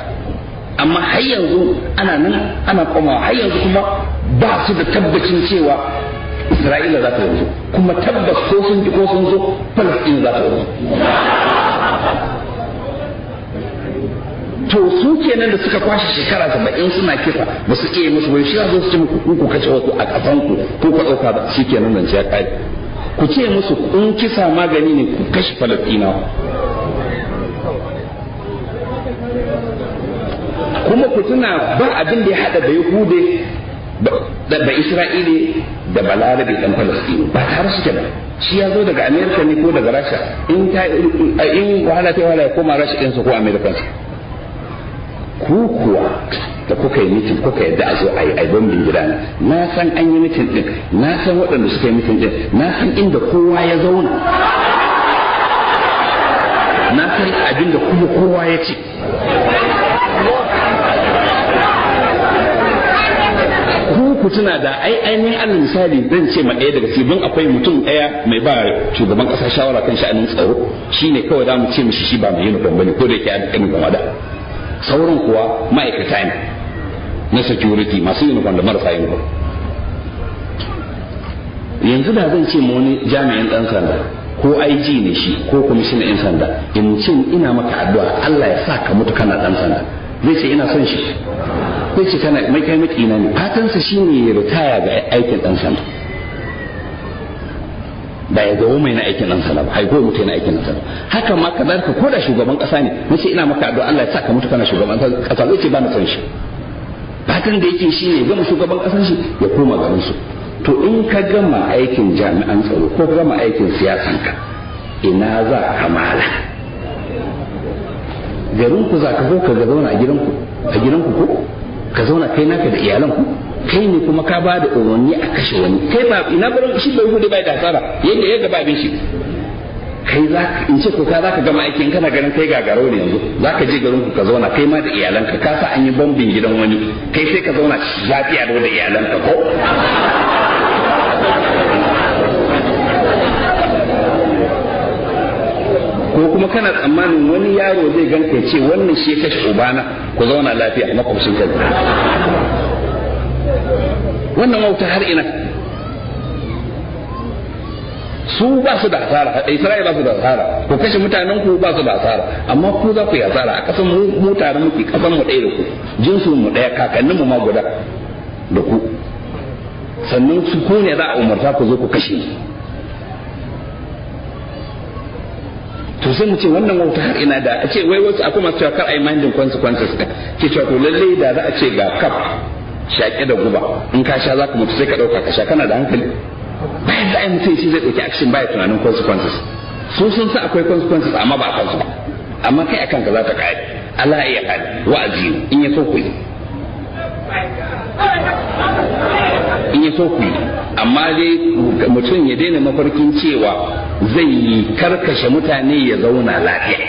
Speaker 1: amma har yanzu ana nan ana komawa har yanzu kuma ba su da tabbacin cewa Isra'ila za ta yanzu kuma tabbas ko sun ji ko sun zo Palestine za ta yanzu to su kenan da suka kwashe shekara 70 suna kisa ba su iya musu bai shi za su ce muku ku kace wasu a kasan ku ko ku dauka ba shi kenan nan ya kai ku ce musu in kisa magani ne ku kashe Falastinawa kuma ku tuna ba abin da ya hada da Yahude da Isra'ili da Balarabe dan Falastini ba tare suke ba shi ya zo daga Amerika ne ko daga Rasha in wahala ta wahala ya koma Rasha ɗinsa ko Amerika ku kuwa da kuka yi mitin kuka yadda a zo a yi bombin gida na san an yi mitin din na san waɗanda suka yi mitin din na san inda kowa ya zauna na san abin da kuma kowa ya ce ku tuna da ainihin alal misali zan ce ma ɗaya daga cikin akwai mutum ɗaya mai ba shugaban ƙasa shawara kan sha'anin tsaro shine kawai za mu ce mishi shi ba mai uniform bane ko da yake a kan gwamnati sauran kuwa ma'aikata ne na security masu uniform da marasa uniform yanzu da zan ce ma wani jami'in ɗan sanda ko IG ne shi ko kwamishinan 'yan sanda in ce ina maka addu'a Allah ya sa ka mutu kana ɗan sanda zai ce ina son shi zai ce kana mai kai makina ne fatansa shine ya ritaya ga aikin ɗan sanda ba ya gawo mai na aikin nan sana ba haiko mutu na aikin nan sana haka ma kadar ka koda shugaban kasa ne nace ina maka addu'a Allah ya saka mutu kana shugaban kasa zai ce ba na san shi fatan da yake shi ne gama shugaban kasan shi ya koma garin su to in ka gama aikin jami'an tsaro ko gama aikin siyasan ka ina za ka mala garin ku za ka zo ka zauna a gidanku ko ka zauna kai naka da iyalanku kai ne kuma ka ba da umarni a kashe wani kai ba ina barin shi bai hudu bai da hasara yadda ba bin shi kai za in ce ko ka za ka gama aiki in kana ganin kai gagaro ne yanzu za ka je garin ku ka zauna kai ma da iyalanka ka sa an yi bombin gidan wani kai sai ka zauna lafiya da iyalanka ko ko kuma kana tsammanin wani yaro zai ganka ya ce wannan shi ya kashe ubana ku zauna lafiya makwabcin kai wannan wauta har ina su ba su da asara Isra'ila ba su da asara ko kashe mutanen ku ba su da asara amma ku za ku yi asara a kasan mu tare muke kasan mu ɗaya da ku jinsu mu ɗaya kakannin mu ma guda da ku sannan su ko ne za a umarta ku zo ku kashe to sai mu ce wannan wauta har ina da a ce wai wasu akwai masu cewa kar a yi minding consequences ɗin ke cewa to lallai da za a ce ga kaf shaƙe da guba in ka sha za ka mutu sai ka ɗauka ka sha kana da hankali bayan da ai mutum shi zai ɗauki action baya tunanin consequences su sun san akwai consequences amma ba a kansu ba amma kai akan ka za ta ƙare Allah ya ƙare wa'azi in ya so ku yi in ya so ku yi, amma dai mutum ya daina mafarkin cewa zai yi karkashe mutane ya zauna lafiya,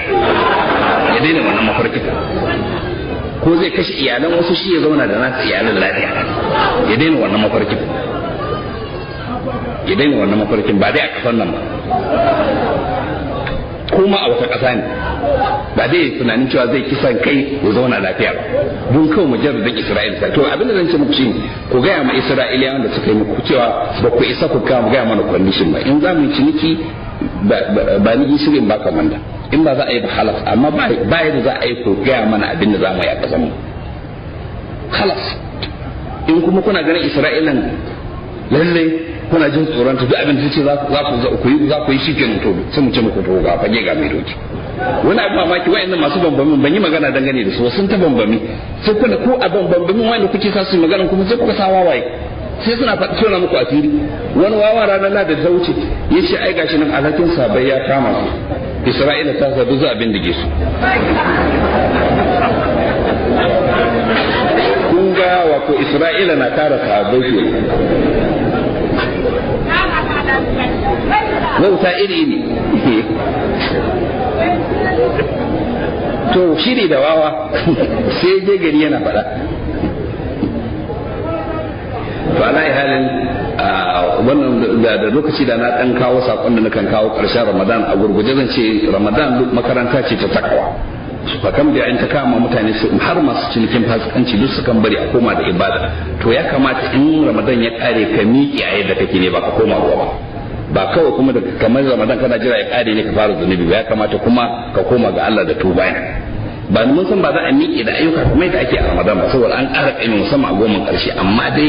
Speaker 1: ya daina wannan mafarkin. Ko zai kashe iyalan wasu shi ya zauna da nasa iyalan lafiya, ya daina wannan mafarkin, ya daina wannan mafarkin. Ba dai a kasar nan ba, kuma a wata ƙasa ne, ba dai tunanin cewa zai kisan kai ya zauna lafiya ba, don kawai mujarradin Isra'ila. To abin da zan ce muku shi, ku gaya ma Isra'iliyawan da suka yi muku cewa ba ku isa ku kawo gaya mana condition ba. In za mu yi ciniki ba ni gishirin ba kamanda, in ba za a yi ba halas, amma ba yadda za a yi ku gaya mana abin da za mu yi a ƙasar mu halas. In kuma kuna ganin Isra'ilan lallai kuna jin tsoron ta, duk abin da ce za ku yi shi kenan, to sai mu ce muku to ga fage ga mai doki. Wani abu mamaki, wa'annan masu bambamin ban yi magana dangane da su, sun ta bambami, sai kuna ko a bambamin wa'anda kuke sa su yi magana kuma sai kuka sa wawaye, sai suna tona muku asiri. Wani wawa ranar da ta wuce ya ce ai gashi nan alhakin sabai ya kama su, Isra'ila ta sa duk abin da ke su. Kun ga wato Isra'ila na tara sabai ke wauta iri ne. To shiri da wawa sai je gari yana faɗa. To ala halin wannan da lokaci da na ɗan kawo saƙon da nakan kawo ƙarshen Ramadan a gurguje zan ce Ramadan makaranta ce ta takawa. Fakam da ta kama mutane har masu cinikin fasikanci duk sukan bari a koma da ibada. To ya kamata in Ramadan ya kare ka miƙe a yadda kake ne, ba ka koma ruwa ba kawai kuma da kamar Ramadan kana jira ya kare ne ka fara zunubi ba. Ya kamata kuma ka koma ga Allah da tuba. Ba mun san ba za a miƙe da ayyuka kuma yadda ake a Ramadan ba, saboda an ƙara ƙaimi musamman a goman ƙarshe, amma dai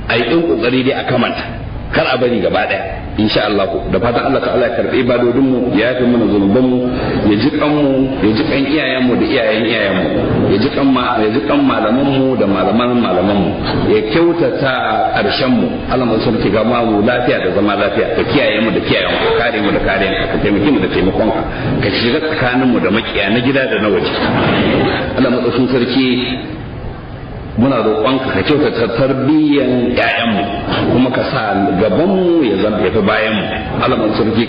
Speaker 1: a yi ɗin ƙoƙari dai a kamanta, kar a bari gaba ɗaya. Insha Allah, da fatan Allah ta'ala ya karɓi ibadodinmu, ya yafe mana zunubanmu, ya ji kanmu, ya ji kan iyayenmu da iyayen iyayenmu, ya ji kan malamanmu da malamanmu, ya kyautata ƙarshenmu. Allah mai sarki ga mu lafiya da zama lafiya, ka kiyaye mu da kiyayen ka kare mu da karen ka taimake mu da taimakon ka shiga tsakaninmu da makiya na gida da na waje. Allah mai sarki muna roƙonka ka kyautata tarbiyyan ƴaƴanmu, kuma ka sa gabanmu ya zama yafi bayanmu. Allah mun sarki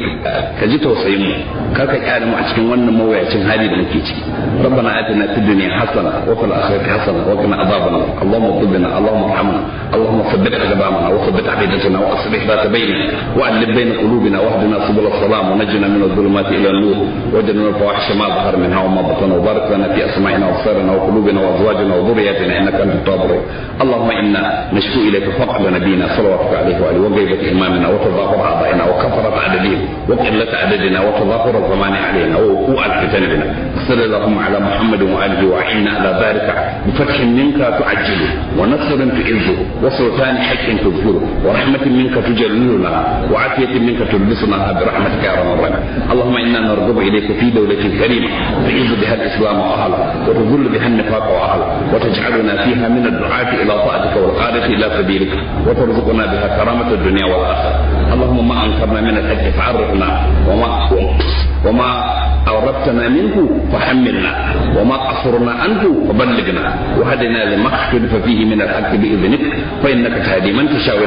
Speaker 1: ka ji tausayin mu, kar ka kyale mu a cikin wannan mawuyacin hali da muke ciki. Rabbana atina fid dunya hasana wa fil akhirati hasana wa qina adhaban nar. Allahumma qul lana, Allahumma arhamna, Allahumma thabbit aqdamana wa thabbit aqidatana wa aslih ذات بيننا وألف بين قلوبنا واهدنا سبل السلام ونجنا من الظلمات إلى النور وجعلنا الفواحش ما ظهر منها وما بطن وبارك لنا في أسماعنا وأبصارنا وقلوبنا وأزواجنا وذرياتنا إنك أنت التواب الرحيم. اللهم إنا نشكو إليك فقد نبينا صلواتك عليه وآله وغيبة إمامنا وتظاهر أعضائنا وكثرة عددهم وقلة عددنا وتظاهر الزمان علينا ووقوع الفتن بنا. صلى اللهم على محمد وآله وعنا على ذلك بفتح منك تعجله ونصر تعزه وسلطان حق تذكره ورحمة منك تجللنا وعافية منك تلبسنا برحمتك يا رب العالمين. اللهم إنا نرغب إليك في دولة كريمة تعز بها الإسلام وأهله وتذل بها النفاق وأهله وتجعلنا فيها من الدعاة إلى طاعتك والقادة إلى سبيلك وترزقنا بها كرامة الدنيا والآخرة. اللهم ما أنكرنا من الحق فعرفنا وما أوردتنا منه فحملنا وما قصرنا عنه فبلغنا وهدنا لما اختلف فيه من الحق بإذنك فإنك تهدي من تشاء